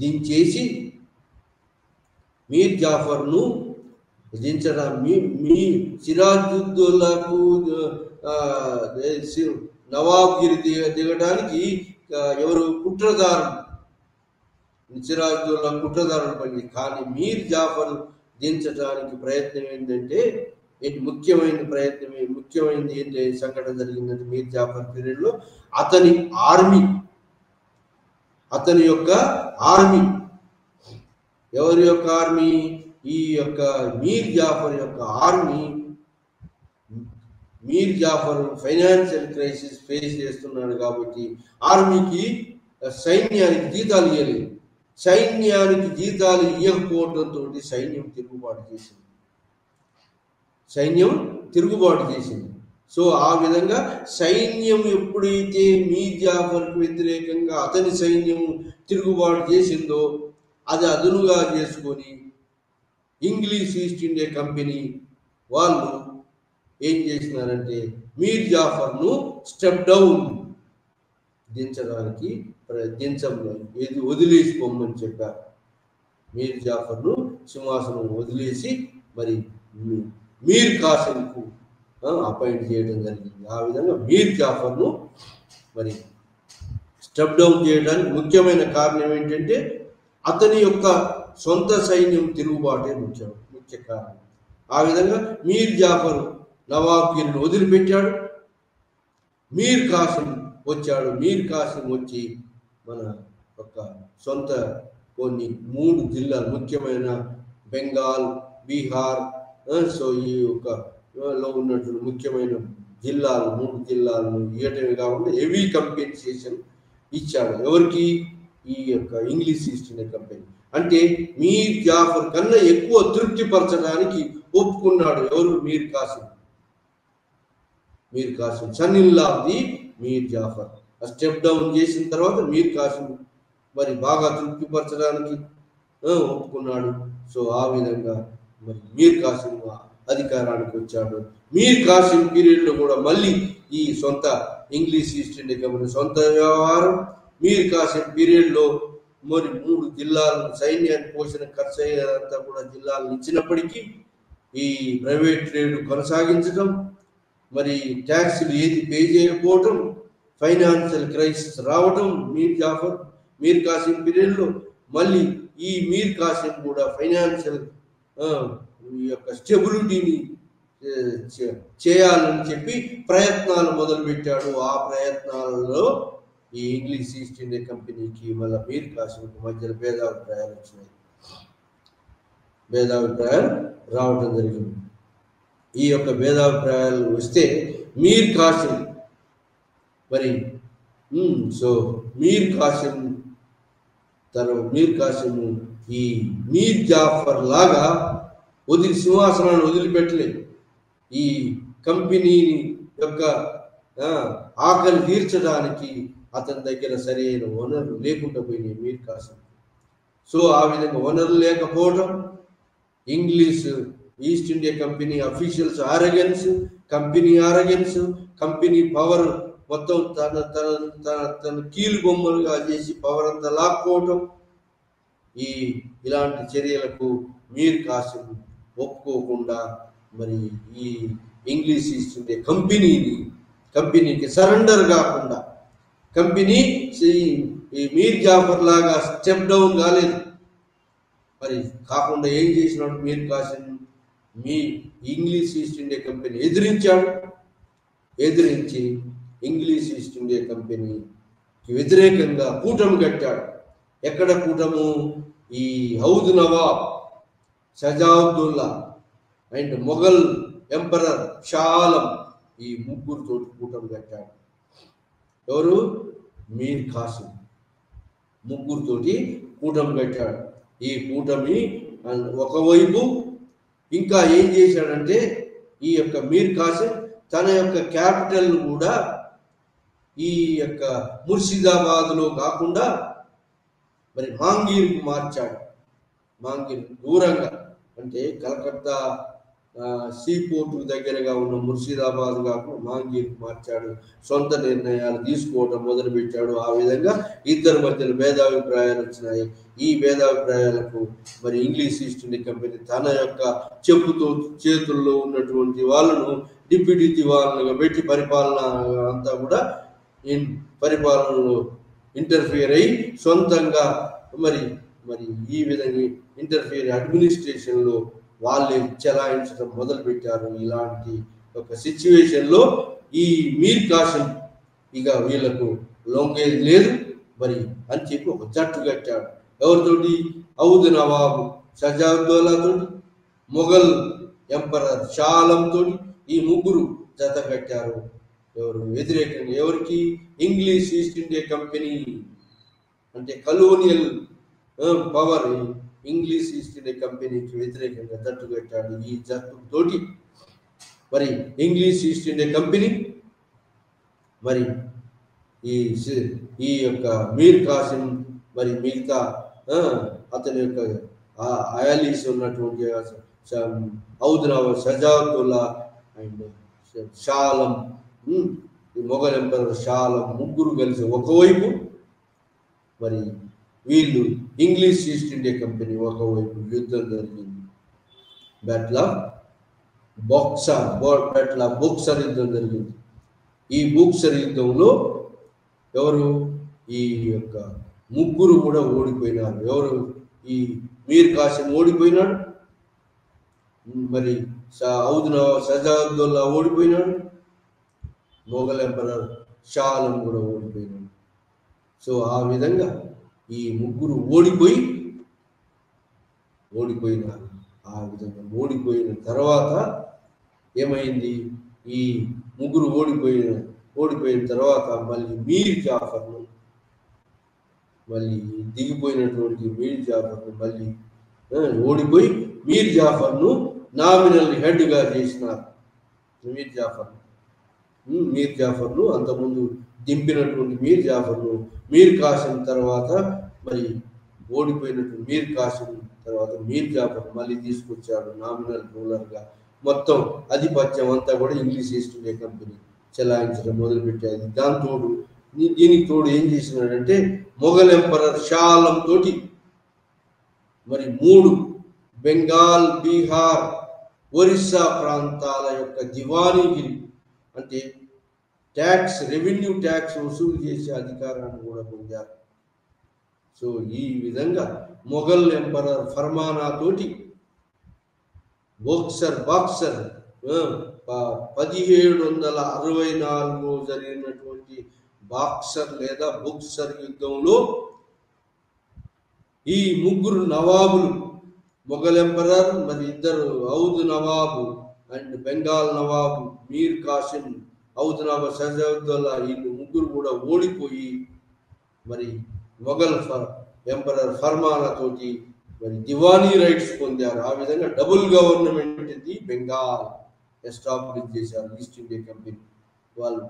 దించేసి మీర్ జాఫర్ను దించడం మీ సిరాజుద్దౌలాకు నవాబ్గిరి దిగడానికి ఎవరు కుట్రదారులు, సిరాజుద్దౌలా కుట్రదారులు పని. కానీ మీర్ జాఫర్ దించడానికి ప్రయత్నం ఏంటంటే ముఖ్యమైనది ఏంటి సంఘటన జరిగిందంటే మీర్ జాఫర్ పీరియడ్లో అతని యొక్క ఆర్మీ ఎవరి యొక్క ఆర్మీ? ఈ యొక్క మీర్ జాఫర్ యొక్క ఆర్మీ. మీర్ జాఫర్ ఫైనాన్షియల్ క్రైసిస్ ఫేస్ చేస్తున్నాడు కాబట్టి ఆర్మీకి సైన్యానికి జీతాలు ఇవ్వలేదు. సైన్యానికి జీతాలు ఇవ్వకపోవడంతో సైన్యం తిరుగుబాటు చేసింది. సో ఆ విధంగా సైన్యం ఎప్పుడైతే మీర్ జాఫర్కు వ్యతిరేకంగా అతని సైన్యం తిరుగుబాటు చేసిందో అది అదునుగా చేసుకొని ఇంగ్లీష్ ఈస్ట్ ఇండియా కంపెనీ వాళ్ళు ఏం చేసినారంటే మీర్ జాఫర్ను స్టెప్ డౌన్ దించడానికి ఏది వదిలేసిపోమని చెప్పారు. మీర్ జాఫర్ను సింహాసనం వదిలేసి మరి మీర్ ఖాసింకు అపాయింట్ చేయడం జరిగింది. ఆ విధంగా మీర్ జాఫర్ను మరి స్టెప్ డౌన్ చేయడానికి ముఖ్యమైన కారణం ఏంటంటే అతని యొక్క సొంత సైన్యం తిరుగుబాటే ముఖ్య కారణం. ఆ విధంగా మీర్ జాఫర్ నవాబ్గిరిని వదిలిపెట్టాడు. మీర్ కాసిం వచ్చాడు. మీర్ కాసిం వచ్చి మన యొక్క సొంత కొన్ని 3 జిల్లాలు ముఖ్యమైన బెంగాల్, బీహార్, సో ఈ యొక్క లో ఉన్నటువంటి ముఖ్యమైన జిల్లాలు 3 జిల్లాలను ఇవ్వటమే కాకుండా హెవీ కంపెన్సేషన్ ఇచ్చాడు. ఎవరికి? ఈ యొక్క ఇంగ్లీష్ ఈస్ట్ ఇండియా కంపెనీ. అంటే మీర్ జాఫర్ కన్నా ఎక్కువ తృప్తిపరచడానికి ఒప్పుకున్నాడు. ఎవరు? Mir Kasim. Mir Kasim son in law the Mir Jafar. ఆ స్టెప్ డౌన్ చేసిన తర్వాత మీర్ కాసిం మరి బాగా తృప్తిపరచడానికి ఒప్పుకున్నాడు. సో ఆ విధంగా మరి మీర్ కాసిం అధికారానికి వచ్చాడు. మీర్ కాసిం పీరియడ్లో కూడా మళ్ళీ ఈ సొంత ఇంగ్లీష్ ఈస్ట్ ఇండియా కంపెనీ సొంత వ్యవహారం. మీర్ కాసిం పీరియడ్లో మరి 3 జిల్లాలను సైన్యానికి పోషణ ఖర్చు అయ్యేదంతా కూడా జిల్లాలను ఇచ్చినప్పటికీ ఈ ప్రైవేట్ ట్రేడ్ కొనసాగించడం, మరి ట్యాక్సులు ఏది పే చేయకపోవటం, ఫైనాన్షియల్ క్రైసిస్ రావటం మీర్ కాసిం పీరియడ్లో. మళ్ళీ ఈ మీర్ కాసిం కూడా ఫైనాన్షియల్ యొక్క స్టెబిలిటీని చేయాలని చెప్పి ప్రయత్నాలు మొదలుపెట్టాడు. ఆ ప్రయత్నాలలో ఈ ఇంగ్లీష్ ఈస్ట్ ఇండియా కంపెనీకి మళ్ళీ మీర్ కాసింకి మధ్యలో భేదాభిప్రాయాలు వచ్చినాయి. భేదాభిప్రాయాలు రావటం జరిగింది. ఈ యొక్క భేదాభిప్రాయాలు వస్తే మీర్ కాసిం మరి సో మీర్ కాసిం ఈ మీర్ జాఫర్ లాగా సింహాసనాన్ని వదిలిపెట్టలేదు. ఈ కంపెనీని యొక్క ఆకలి తీర్చడానికి అతని దగ్గర సరైన వనరులు లేకుండా పోయినాయి మీర్ కాసిం. సో ఆ విధంగా వనరులు లేకపోవడం, English East India Company officials arrogance, company power మొత్తం తన కీలు బొమ్మలుగా చేసి పవర్ అంతా లాక్కోవటం, ఇలాంటి చర్యలకు మీర్ కాసిం ఒప్పుకోకుండా మరి ఈ ఇంగ్లీష్ ఈస్ట్ ఇండియా కంపెనీకి సరెండర్ కాకుండా, కంపెనీ ఈ మీర్ జాఫర్ లాగా స్టెప్ డౌన్ కాలేదు. మరి కాకుండా ఏం చేసినాడు Mir Kasim? English East India Company ఎదిరించి ఇంగ్లీష్ ఈస్ట్ ఇండియా కంపెనీకి వ్యతిరేకంగా కూటమి కట్టాడు. ఎక్కడ కూటము? ఈ హౌద్ నవాబ్ షజావుద్దౌలా అండ్ మొఘల్ ఎంపరర్ షా ఆలం, ఈ ముగ్గురితోటి కూటమి కట్టాడు. ఎవరు? మీర్ కాసిం ముగ్గురితోటి కూటమి కట్టాడు. ఈ కూటమి ఒకవైపు ఇంకా ఏం చేశాడంటే ఈ యొక్క మీర్ కాసిం తన యొక్క క్యాపిటల్ను కూడా ఈ యొక్క ముర్షిదాబాద్లో కాకుండా మరి మాంగీర్కు మార్చాడు. మాంగీర్ దూరంగా, అంటే కలకత్తా సీ పోర్టు దగ్గరగా ఉన్న ముర్షిదాబాద్ కాకుండా మాంగీర్కు మార్చాడు. సొంత నిర్ణయాలు తీసుకోవడం మొదలుపెట్టాడు. ఆ విధంగా ఇద్దరి మధ్యలో భేదాభిప్రాయాలు వచ్చినాయి. ఈ భేదాభిప్రాయాలకు మరి ఇంగ్లీష్ ఈస్ట్ ఇండియా కంపెనీ తన యొక్క చెప్పుతో చేతుల్లో ఉన్నటువంటి వాళ్ళను డిప్యూటీ దివాన్లుగా పెట్టి పరిపాలన అంతా కూడా పరిపాలనలో ఇంటర్ఫియర్ అయ్యి సొంతంగా మరి ఈ విధంగా ఇంటర్ఫియర్ అడ్మినిస్ట్రేషన్లో వాళ్ళే చెలాయించడం మొదలుపెట్టారు. ఇలాంటి ఒక సిచ్యువేషన్లో ఈ మీర్ కాసిం ఇక వీళ్ళకు లొంగేది లేదు మరి అని చెప్పి ఒక జట్టు కట్టాడు. ఎవరితోటి? హౌద్ నవాబ్ షజావుద్దౌలా తోటి, మొఘల్ ఎంపరర్ షా ఆలం తోటి ఈ ముగ్గురు జత కట్టారు. ఎవరు? వ్యతిరేకంగా. ఎవరికి? ఇంగ్లీష్ ఈస్ట్ ఇండియా కంపెనీ అంటే colonial power English East India కంపెనీకి వ్యతిరేకంగా జట్టు కట్టాడు. ఈ జట్టుతోటి మరి ఇంగ్లీష్ ఈస్ట్ ఇండియా కంపెనీ మరి ఈ యొక్క మీర్ కాసిం మరి మిగతా అతని యొక్క అయాలీస్ ఉన్నటువంటి హౌద్ నవాబ్ షజావుద్దౌలా అండ్ షా ఆలం, మొఘల్ ఎంపరర్ షా ఆలం ముగ్గురు కలిసి ఒకవైపు, మరి వీళ్ళు ఇంగ్లీష్ ఈస్ట్ ఇండియా కంపెనీ ఒకవైపు యుద్ధం జరిగింది. బ్యాటిల్ ఆఫ్ బక్సర్ యుద్ధం జరిగింది. ఈ బక్సర్ యుద్ధంలో ఎవరు? ఈ యొక్క ముగ్గురు కూడా ఓడిపోయినారు. ఎవరు? ఈ మీర్ కాసిం ఓడిపోయినాడు, మరి షజావుద్దౌలా ఓడిపోయినాడు, మొఘల్ ఎంపరర్ షా ఆలం కూడా ఓడిపోయినాడు. సో ఆ విధంగా ఈ ముగ్గురు ఓడిపోయినారు. ఆ విధంగా ఓడిపోయిన తర్వాత ఏమైంది? ఈ ముగ్గురు ఓడిపోయిన తర్వాత మళ్ళీ మీర్ జాఫర్ను, మళ్ళీ దిగిపోయినటువంటి మీర్ జాఫర్ను మళ్ళీ ఓడిపోయి మీర్ జాఫర్ను నామినల్ హెడ్గా చేసినారు. మీర్ జాఫర్ను అంతకుముందు దింపినటువంటి మీర్ జాఫర్ను మీర్ కాసిం తర్వాత మరి ఓడిపోయినటువంటి మీర్ కాసిం తర్వాత మీర్ జాఫర్ మళ్ళీ తీసుకొచ్చాడు నామినల్ రూలర్గా. మొత్తం ఆధిపత్యం అంతా కూడా ఇంగ్లీష్ ఈస్ట్ ఇండియా కంపెనీ చెలాయించడం మొదలుపెట్టారు. దీనికి తోడు ఏం చేసినాడంటే మొఘల్ ఎంపరర్ షా ఆలం తోటి మరి 3 బెంగాల్, బీహార్, ఒరిస్సా ప్రాంతాల యొక్క దివానీగిరి అంటే రెవెన్యూ ట్యాక్స్ వసూలు చేసే అధికారాన్ని కూడా పొందారు. సో ఈ విధంగా మొఘల్ ఎంపరర్ ఫర్మానా తోటి బాక్సర్ 1764లో జరిగినటువంటి బాక్సర్ లేదా బుక్సర్ యుద్ధంలో ఈ ముగ్గురు నవాబులు, మొఘల్ ఎంపరర్ మరి 2 ఔద్ నవాబు అండ్ బెంగాల్ నవాబు మీర్ కాసిం, ఔద్ నవాబ్ షజావుద్దౌలా, వీళ్ళు ముగ్గురు కూడా ఓడిపోయి మరి మొఘల్ ఎంపరర్ ఫర్మానా తోటి మరి దివానీ రైట్స్ పొందారు. ఆ విధంగా డబుల్ గవర్నమెంట్ ఇది బెంగాల్ ఎస్టాబ్లిష్ చేశారు ఈస్ట్ ఇండియా కంపెనీ వాళ్ళు.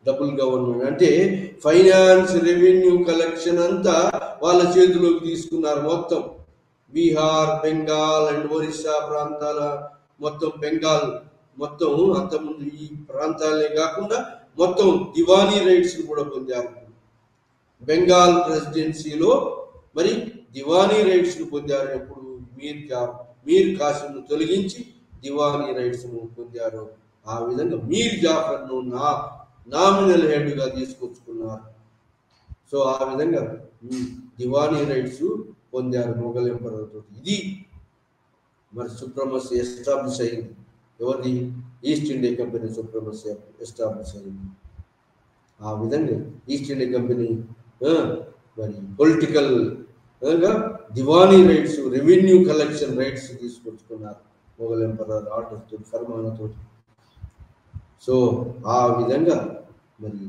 డబుల్ గవర్నమెంట్ అంటే ఫైనాన్స్, రెవెన్యూ కలెక్షన్ అంతా వాళ్ళ చేతిలోకి తీసుకున్నారు. మొత్తం బీహార్, బెంగాల్ అండ్ ఒరిస్సా ప్రాంతాల మొత్తం బెంగాల్ మొత్తం అంతకుముందు ఈ ప్రాంతాలే కాకుండా మొత్తం దివానీ రైట్స్ కూడా పొందారు. బెంగాల్ ప్రెసిడెన్సీలో మరి దివానీ రైట్స్ పొందారు. ఎప్పుడు మీర్ కాసిం తొలగించి దివానీ రైట్స్ పొందారు. ఆ విధంగా మీర్ జాఫర్ను నామినల్ హెడ్గా తీసుకొచ్చుకున్నారు. సో ఆ విధంగా దివానీ రైట్స్ పొందారు మొఘల్ ఎంపరర్ తోటి. ఇది మరి సుప్రమసీ ఎస్టాబ్లిష్ అయింది. ఎవరిది? East India Company supremacy establish అయింది. ఆ విధంగా ఈస్ట్ ఇండియా కంపెనీ మరి political diwani rights, revenue collection rights తీసుకొచ్చుకున్నారు మొఘల్ ఎంపరర్ ఆర్డర్ తోటి, ఫర్మానా తోటి. సో ఆ విధంగా మరి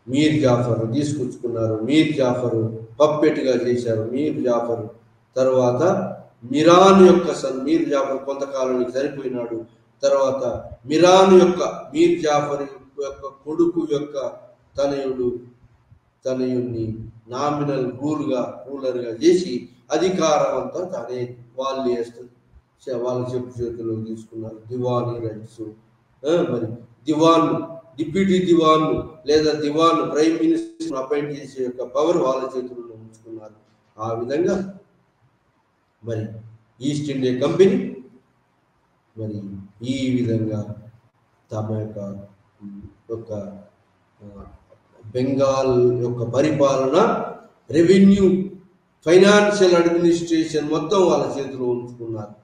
మీర్ జాఫర్ తీసుకొచ్చుకున్నారు. మీర్ జాఫర్ పప్పెట్గా చేశారు. మీర్ జాఫర్ తర్వాత మీర్ జాఫర్ కొంతకాలానికి చనిపోయినాడు. తర్వాత మీర్ జాఫర్ యొక్క కొడుకు యొక్క తనయుడిని నామినల్ రూలర్గా చేసి అధికారం అంతా తనే వాళ్ళ చేతిలో తీసుకున్నారు. దివానీ రైట్స్ మరి డిప్యూటీ దివాన్ లేదా ప్రైమ్ మినిస్టర్ అపాయింట్ చేసే యొక్క పవర్ వాళ్ళ చేతుల్లో ఉంచుకున్నారు. ఆ విధంగా మరి ఈస్ట్ ఇండియా కంపెనీ మరి ఈ విధంగా తమ యొక్క బెంగాల్ యొక్క పరిపాలన, రెవెన్యూ, ఫైనాన్షియల్ అడ్మినిస్ట్రేషన్ మొత్తం వాళ్ళ చేతిలో ఉంచుకున్నారు.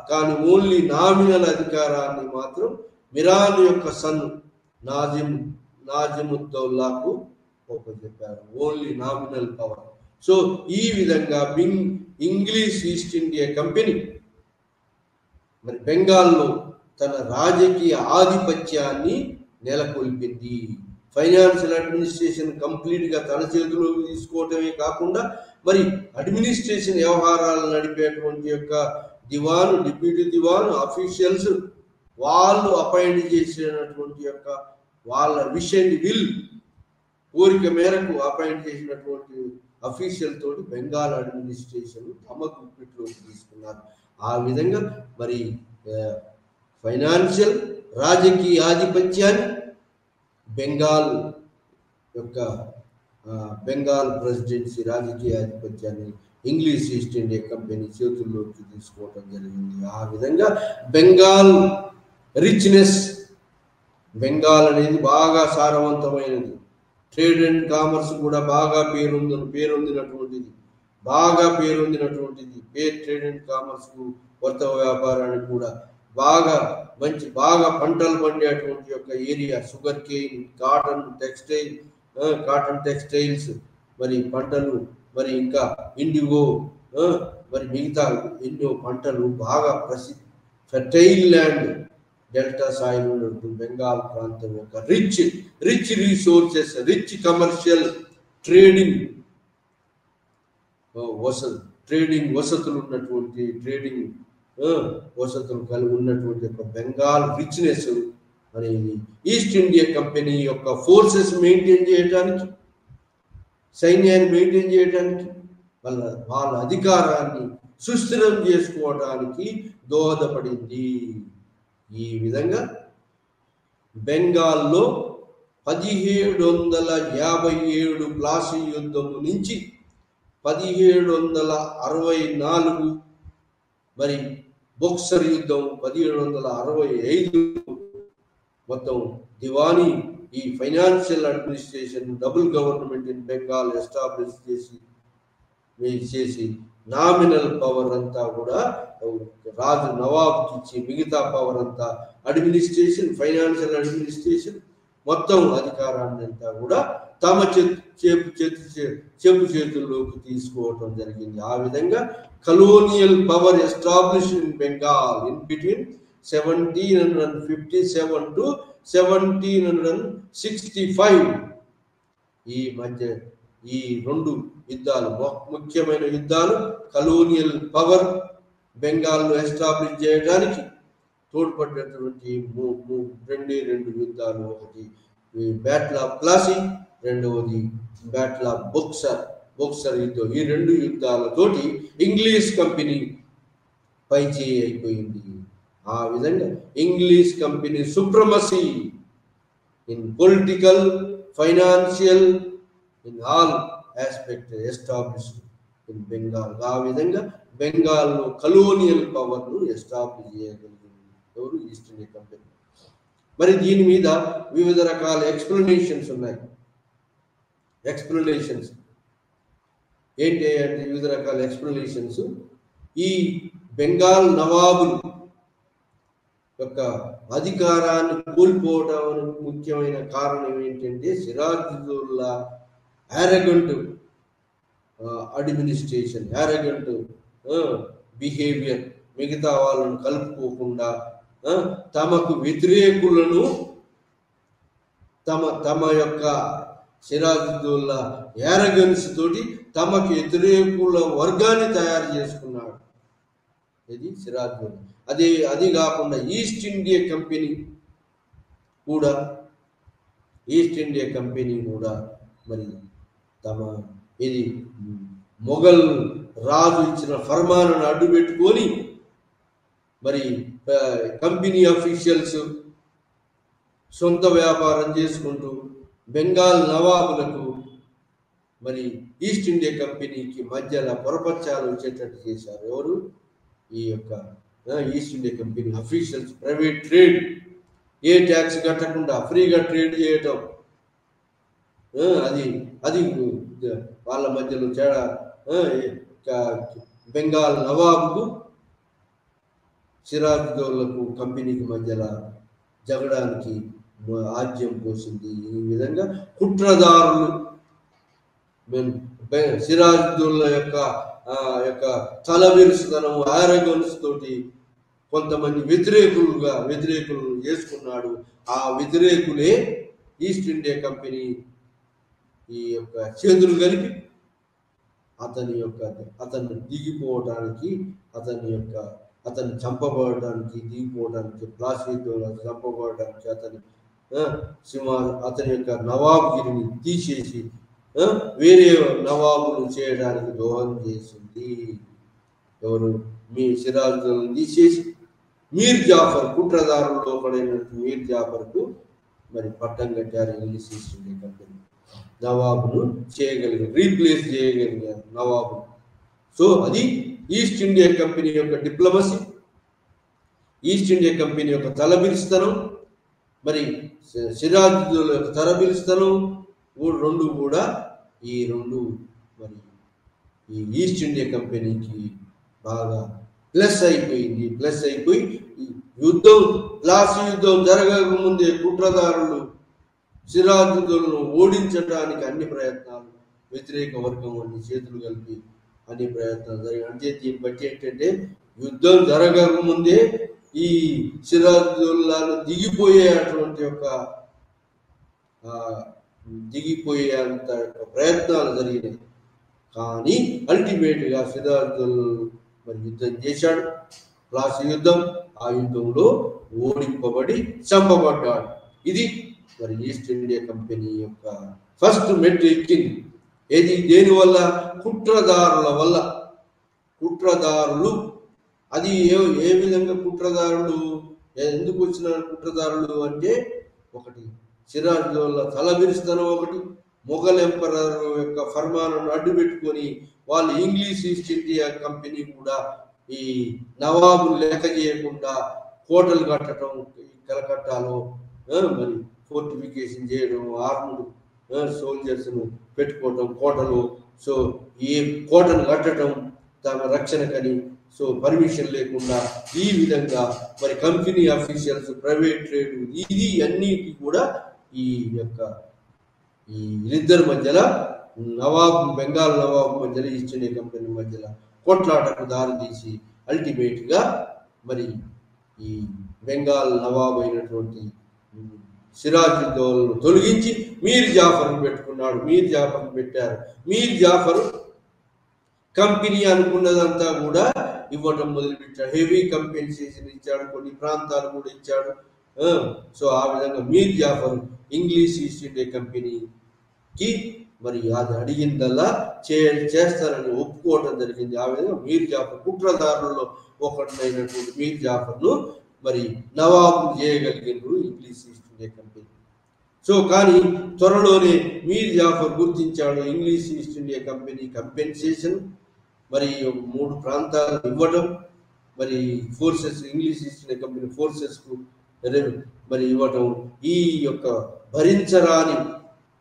కానీ ఓన్లీ నామినల్ అధికారాన్ని మాత్రం మిరాన్ యొక్క సన్ నాజిముద్దౌలాకు చెప్పారు. Only nominal power. సో ఈ విధంగా ఇంగ్లీష్ ఈస్ట్ ఇండియా కంపెనీ మరి బెంగాల్లో తన రాజకీయ ఆధిపత్యాన్ని నెలకొల్పింది. ఫైనాన్షియల్ అడ్మినిస్ట్రేషన్ కంప్లీట్గా తన చేతిలోకి తీసుకోవటమే కాకుండా మరి అడ్మినిస్ట్రేషన్ వ్యవహారాలు నడిపేటువంటి యొక్క డిప్యూటీ దివాన్ అఫీషియల్స్ వాళ్ళు అపాయింట్ చేసినటువంటి యొక్క వాళ్ళ కోరిక మేరకు అపాయింట్ చేసినటువంటి అఫీషియల్ తోటి బెంగాల్ అడ్మినిస్ట్రేషన్ తమ గుప్పిట్లోకి తీసుకున్నారు. ఆ విధంగా మరి ఫైనాన్షియల్ రాజకీయ ఆధిపత్యాన్ని బెంగాల్ ప్రెసిడెన్సీ రాజకీయ ఆధిపత్యాన్ని ఇంగ్లీష్ ఈస్ట్ ఇండియా కంపెనీ చేతుల్లోకి తీసుకోవటం జరిగింది. ఆ విధంగా బెంగాల్ రిచ్నెస్, బెంగాల్ అనేది బాగా సారవంతమైనది. ట్రేడ్ అండ్ కామర్స్ కూడా బాగా పేరొందినటువంటిది ట్రేడ్ అండ్ కామర్స్కు వర్తక వ్యాపారానికి కూడా బాగా పంటలు పండేటువంటి యొక్క area sugar cane, cotton textiles, మరి పంటలు, మరి ఇంకా ఇండిగో, మరి మిగతా ఎన్నో పంటలు బాగా ప్రసిద్ధి. ఫెర్టైల్ ల్యాండ్, డెల్టా సాయిల్ ఉన్నటువంటి బెంగాల్ ప్రాంతం యొక్క rich resources, rich commercial trading వసతులు ఉన్నటువంటి వసతులు కలిగి ఉన్నటువంటి యొక్క బెంగాల్ రిచ్నెస్ అనేది ఈస్ట్ ఇండియా కంపెనీ యొక్క ఫోర్సెస్ మెయింటైన్ చేయడానికి, సైన్యాన్ని మెయింటైన్ చేయడానికి, వాళ్ళ అధికారాన్ని సుస్థిరం చేసుకోవడానికి దోహదపడింది. ఈ విధంగా బెంగాల్లో 1757 ప్లాసీ యుద్ధం నుంచి 1764 మరి బొక్సర్ యుద్ధం 1765 మొత్తం దివానీ ఈ financial administration double government in Bengal establish చేసి నామినల్ పవర్ అంతా కూడా రాజు నవాబ్కి ఇచ్చి మిగతా పవర్ అంతా అడ్మినిస్ట్రేషన్, ఫైనాన్షియల్ అడ్మినిస్ట్రేషన్ మొత్తం అధికారాన్ని అంతా కూడా తమ చెప్పు చేతుల్లోకి తీసుకోవటం జరిగింది. ఆ విధంగా colonial power establish in Bengal in between 1757 to 1765. ఈ మధ్య ఈ రెండు యుద్ధాలు, ముఖ్యమైన యుద్ధాలు, కలోనియల్ పవర్ బెంగాల్లో ఎస్టాబ్లిష్ చేయడానికి తోడ్పడినటువంటి రెండు యుద్ధాలు. ఒకటి బ్యాటిల్ ఆఫ్ ప్లాసీ, రెండవది బ్యాటిల్ ఆఫ్ బొక్సర్ యుద్ధం. ఈ రెండు యుద్ధాలతోటి ఇంగ్లీష్ కంపెనీ పైచేయి అయిపోయింది. ఆ విధంగా English company supremacy in political, financial, in all aspect established in Bengal. ఆ విధంగా బెంగాల్లో కలోనియల్ పవర్ను ఎస్టాబ్లిష్ చేయగలిగింది ఎవరు? East India Company. మరి దీని మీద వివిధ రకాల ఎక్స్ప్లెనేషన్స్ ఉన్నాయి. ఎక్స్ప్లెనేషన్స్ ఏంటి అంటే వివిధ రకాల ఎక్స్ప్లెనేషన్స్. ఈ బెంగాల్ నవాబులు యొక్క అధికారాన్ని కోల్పోవడానికి ముఖ్యమైన కారణం ఏంటంటే Siraj-ud-Daulah arrogant administration, arrogant behaviour, మిగతా వాళ్ళను కలుపుకోకుండా తమకు వ్యతిరేకులను తమ యొక్క సిరాజుద్దౌలా యారగెన్స్ తోటి తమకు వ్యతిరేకుల వర్గాన్ని తయారు చేసుకున్నాడు. ఇది సిరాజుద్దౌలా. అది కాకుండా ఈస్ట్ ఇండియా కంపెనీ కూడా మరి ఇది మొఘల్ రాజు ఇచ్చిన ఫర్మాను అడ్డు పెట్టుకొని మరి కంపెనీ అఫీషియల్స్ సొంత వ్యాపారం చేసుకుంటూ బెంగాల్ నవాబులకు మరి ఈస్ట్ ఇండియా కంపెనీకి మధ్యలో పొరపచ్చాలు వచ్చేటట్టు చేశారు. ఎవరు? ఈ యొక్క East India Company officials. Private trade, ఏ ట్యాక్స్ కట్టకుండా ఫ్రీగా ట్రేడ్ చేయటం, అది వాళ్ళ మధ్యలో తేడా. బెంగాల్ నవాబుకు సిరాజుద్దౌలాకు కంపెనీకి మధ్యలో జగడానికి ఆజ్యం పోసింది. ఈ విధంగా కుట్రదారులు సిరాజుద్దౌలా యొక్క తలబిరుసుతనం, ఆరగన్స్ తోటి కొంతమంది వ్యతిరేకులు చేసుకున్నాడు. ఆ వ్యతిరేకులే ఈస్ట్ ఇండియా కంపెనీ ఈ యొక్క చేతులు కలిపి అతన్ని దిగిపోవడానికి, అతన్ని చంపబడడానికి, దిగిపోవడానికి, ప్లాసీ చంపబడడానికి, అతని యొక్క నవాబ్గిరిని తీసేసి వేరే నవాబులు చేయడానికి దోహదం చేసింది. ఎవరు? మీ సిరాజుద్దౌలాను తీసేసి మీర్ జాఫర్, కుట్రదారుల్లో పడిన మీర్ జాఫర్కు మరి పట్టం కట్టారు ఇంగ్లీష్ ఈస్ట్ ఇండియా కంపెనీ. నవాబును రీప్లేస్ చేయగలిగారు నవాబు. సో అది ఈస్ట్ ఇండియా కంపెనీ యొక్క డిప్లొమసీ, ఈస్ట్ ఇండియా కంపెనీ యొక్క తలబిరుస్తనం, మరి సిరాజుద్దౌలా యొక్క తలబిరుస్తనం, రెండు కూడా ఈ రెండు మరి ఈ ఈస్ట్ ఇండియా కంపెనీకి బాగా ప్లస్ అయిపోయి యుద్ధం ప్లాసీ యుద్ధం జరగక ముందే కుట్రదారులు సిరాజుద్దౌలను ఓడించడానికి అన్ని ప్రయత్నాలు, వ్యతిరేక వర్గం అన్ని చేతులు కలిపి అన్ని ప్రయత్నాలు జరిగాయి. అంటే దీన్ని బట్టి ఏంటంటే యుద్ధం జరగక ముందే ఈ సిరాజుద్దౌలాను దిగిపోయేంత ప్రయత్నాలు జరిగినాయి. కానీ అల్టిమేట్గా సిరాజుద్దౌలా మరి యుద్ధం చేశాడు, ప్లాసీ యుద్ధం. ఆ యుద్ధంలో ఓడింపబడి చంపబడ్డాడు. ఇది మరి ఈస్ట్ ఇండియా కంపెనీ యొక్క ఫస్ట్ మెట్టు ఎక్కింది. ఏది దేనివల్ల? కుట్రదారుల వల్ల. కుట్రదారులు అది ఏ విధంగా కుట్రదారులు, ఎందుకు వచ్చిన కుట్రదారులు అంటే, ఒకటి సిరాజుద్దౌలా తలబిరుస్తనం, ఒకటి మొఘల్ ఎంపరర్ యొక్క ఫర్మానాన్ని అడ్డు పెట్టుకొని వాళ్ళు ఇంగ్లీష్ ఈస్ట్ ఇండియా కంపెనీ కూడా ఈ నవాబులు లెక్క చేయకుండా కోటలు కట్టడం, కలకట్టాలో మరి ఫోర్టిఫికేషన్ చేయడం, ఆర్ముడు సోల్జర్స్ను పెట్టుకోవడం కోటలు. సో ఈ కోటను కట్టడం తమ రక్షణకని సో పర్మిషన్ లేకుండా ఈ విధంగా మరి కంపెనీ అఫీషియల్స్, ప్రైవేట్ ట్రేడ్, ఇది అన్నిటి కూడా ఈ యొక్క ఈ ఇద్దరి మధ్యలో బెంగాల్ నవాబు మధ్యలో ఈస్ట్ ఇండియా కంపెనీ మధ్యలో కొట్లాటకు దారితీసి అల్టిమేట్గా మరి ఈ బెంగాల్ నవాబు అయినటువంటి సిరాజుద్దౌలాను తొలగించి మీర్ జాఫర్ను పెట్టుకున్నాడు. మీర్ జాఫర్ను పెట్టారు. మీర్ జాఫర్ కంపెనీ అనుకున్నదంతా కూడా ఇవ్వటం మొదలుపెట్టాడు. హెవీ కంపెన్సేషన్ ఇచ్చాడు, కొన్ని ప్రాంతాలు కూడా ఇచ్చాడు. సో ఆ విధంగా మీర్ జాఫర్ ఇంగ్లీష్ ఈస్ట్ ఇండియా కంపెనీకి మరి అది అడిగిందల్లా చేస్తారని ఒప్పుకోవడం జరిగింది. ఆ విధంగా మీర్ జాఫర్ కుట్రదారులలో ఒకటినైనటువంటి మీర్ జాఫర్ను మరి నవాబు చేయగలిగినారు English East India Company. So కానీ త్వరలోనే మీర్ జాఫర్ గుర్తించాడు English East India Company compensation మరి 3 ప్రాంతాలు ఇవ్వటం, మరి forces English East India Company ఫోర్సెస్కు మరి ఇవ్వటం, ఈ యొక్క భరించరాని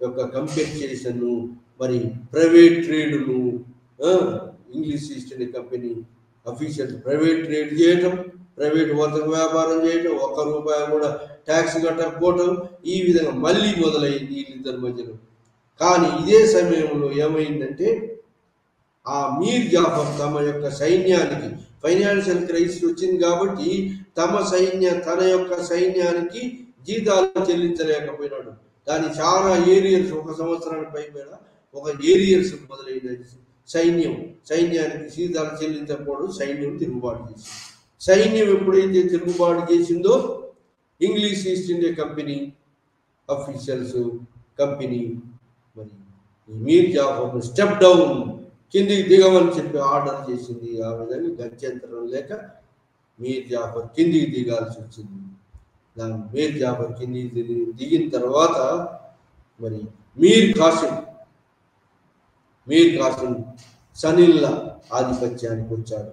యొక్క కంపెన్సేషన్ను మరి ప్రైవేట్ ట్రేడ్ను English East India Company officials private trade చేయటం, ప్రైవేట్ వర్తక వ్యాపారం చేయటం, ₹1 కూడా ట్యాక్స్ కట్టకపోవటం, ఈ విధంగా మళ్ళీ మొదలైంది వీళ్ళిద్దరి మధ్యలో. కానీ ఇదే సమయంలో ఏమైందంటే ఆ మీర్ జాఫర్ తమ యొక్క సైన్యానికి ఫైనాన్షియల్ క్రైసిస్ వచ్చింది కాబట్టి తన యొక్క సైన్యానికి జీతాలు చెల్లించలేకపోయినాడు. దాని చాలా ఏరియర్స్, 1 సంవత్సరానికి పైన ఒక ఏరియర్స్ మొదలైన సైన్యానికి జీతాలు చెల్లించకపోవడం సైన్యం తిరుగుబాటు చేసింది. సైన్యం ఎప్పుడైతే తిరుగుబాటు చేసిందో English East India Company officials company మరి మీర్ జాఫర్ను స్టెప్ డౌన్, కిందికి దిగమని చెప్పి ఆర్డర్ చేసింది. ఆ విధంగా గత్యంతరం లేక మీర్ జాఫర్ కిందికి దిగాల్సి వచ్చింది. దాని మీర్ జాఫర్ కిందికి దిగిన తర్వాత మరి మీర్ కాసిం సనిల్లా ఆధిపత్యానికి వచ్చాడు.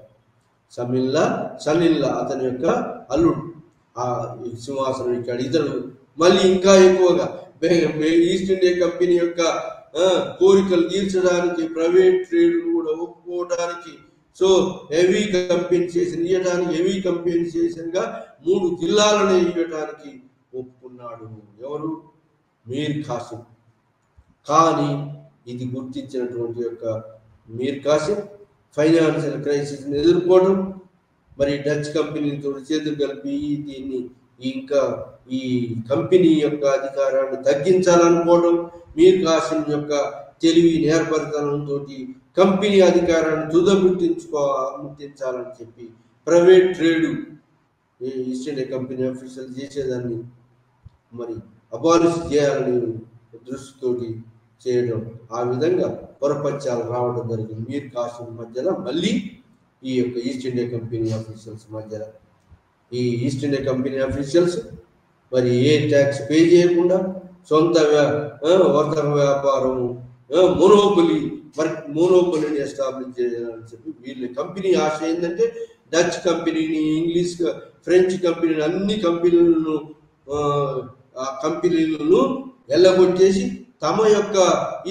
సనిల్లా అతని యొక్క అల్లుడు ఆ సింహాసనం ఇక్కడ. ఇతడు మళ్ళీ ఇంకా ఎక్కువగా ఈస్ట్ ఇండియా కంపెనీ యొక్క కోరికలు తీర్చడానికి, ప్రైవేట్ ట్రేడ్ కూడా ఒప్పుకోవడానికి, సో హెవీ కంపెన్సేషన్ గా 3 జిల్లాలను ఇవ్వడానికి ఒప్పుకున్నాడు. ఎవరు? మీర్ కాసిం. కానీ ఇది గుర్తించినటువంటి యొక్క మీర్ కాసిం ఫైనాన్షియల్ క్రైసిస్ ఎదుర్కోవడం, మరి డచ్ కంపెనీతో చేతులు కలిపి దీన్ని ఇంకా ఈ కంపెనీ యొక్క అధికారాన్ని తగ్గించాలనుకోవడం, మీర్ కాసిం యొక్క తెలివి నేర్పరితనంతో కంపెనీ అధికారాన్ని ముట్టించాలని చెప్పి private trade east India company ఆఫీసర్లు చేసేదాన్ని మరి అబాలిష్ చేయాలని దృష్టితోటి చేయడం, ఆ విధంగా పొరపత్యాలు రావడం జరిగింది. మీర్ కాసిం మధ్యలో మళ్ళీ ఈ యొక్క ఈస్ట్ ఇండియా కంపెనీ ఆఫీషియల్స్ మధ్యలో ఈ ఈస్ట్ ఇండియా కంపెనీ ఆఫీషియల్స్ మరి ఏ ట్యాక్స్ పే చేయకుండా సొంత వర్తక వ్యాపారం మోనోపొలీని ఎస్టాబ్లిష్ చేయాలని చెప్పి వీళ్ళ కంపెనీ ఆశ ఏంటంటే డచ్ కంపెనీని, ఇంగ్లీష్ ఫ్రెంచ్ కంపెనీని, అన్ని కంపెనీలను ఎల్లగొట్టేసి తమ యొక్క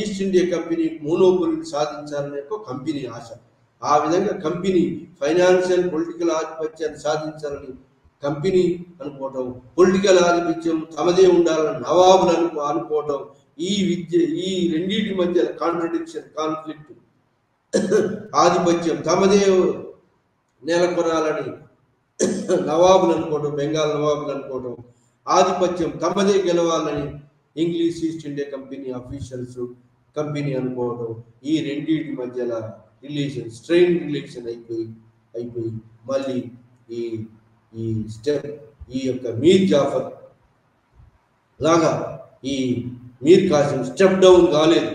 ఈస్ట్ ఇండియా కంపెనీ మోనోపోలీని సాధించాలనే ఒక కంపెనీ ఆశ. ఆ విధంగా కంపెనీ ఫైనాన్షియల్ పొలిటికల్ ఆధిపత్యాన్ని సాధించాలని కంపెనీ అనుకోవటం, పొలిటికల్ ఆధిపత్యం తమదే ఉండాలని నవాబులు అనుకోవటం, ఈ రెండింటి మధ్య కాంట్రడిక్షన్, కాన్ఫ్లిక్ట్, ఆధిపత్యం తమదే నెలకొనాలని నవాబులు అనుకోవటం, బెంగాల్ నవాబులు అనుకోవటం, ఆధిపత్యం తమదే గెలవాలని English East India company officials company అనుకోవటం, ఈ రెండింటి మధ్యలో రిలేషన్ స్ట్రెయిన్ రిలేషన్ అయిపోయి మళ్ళీ ఈ స్టెప్ ఈ యొక్క మీర్ జాఫర్ లాగా ఈ మీర్ కాసిం స్టెప్ డౌన్ కాలేదు,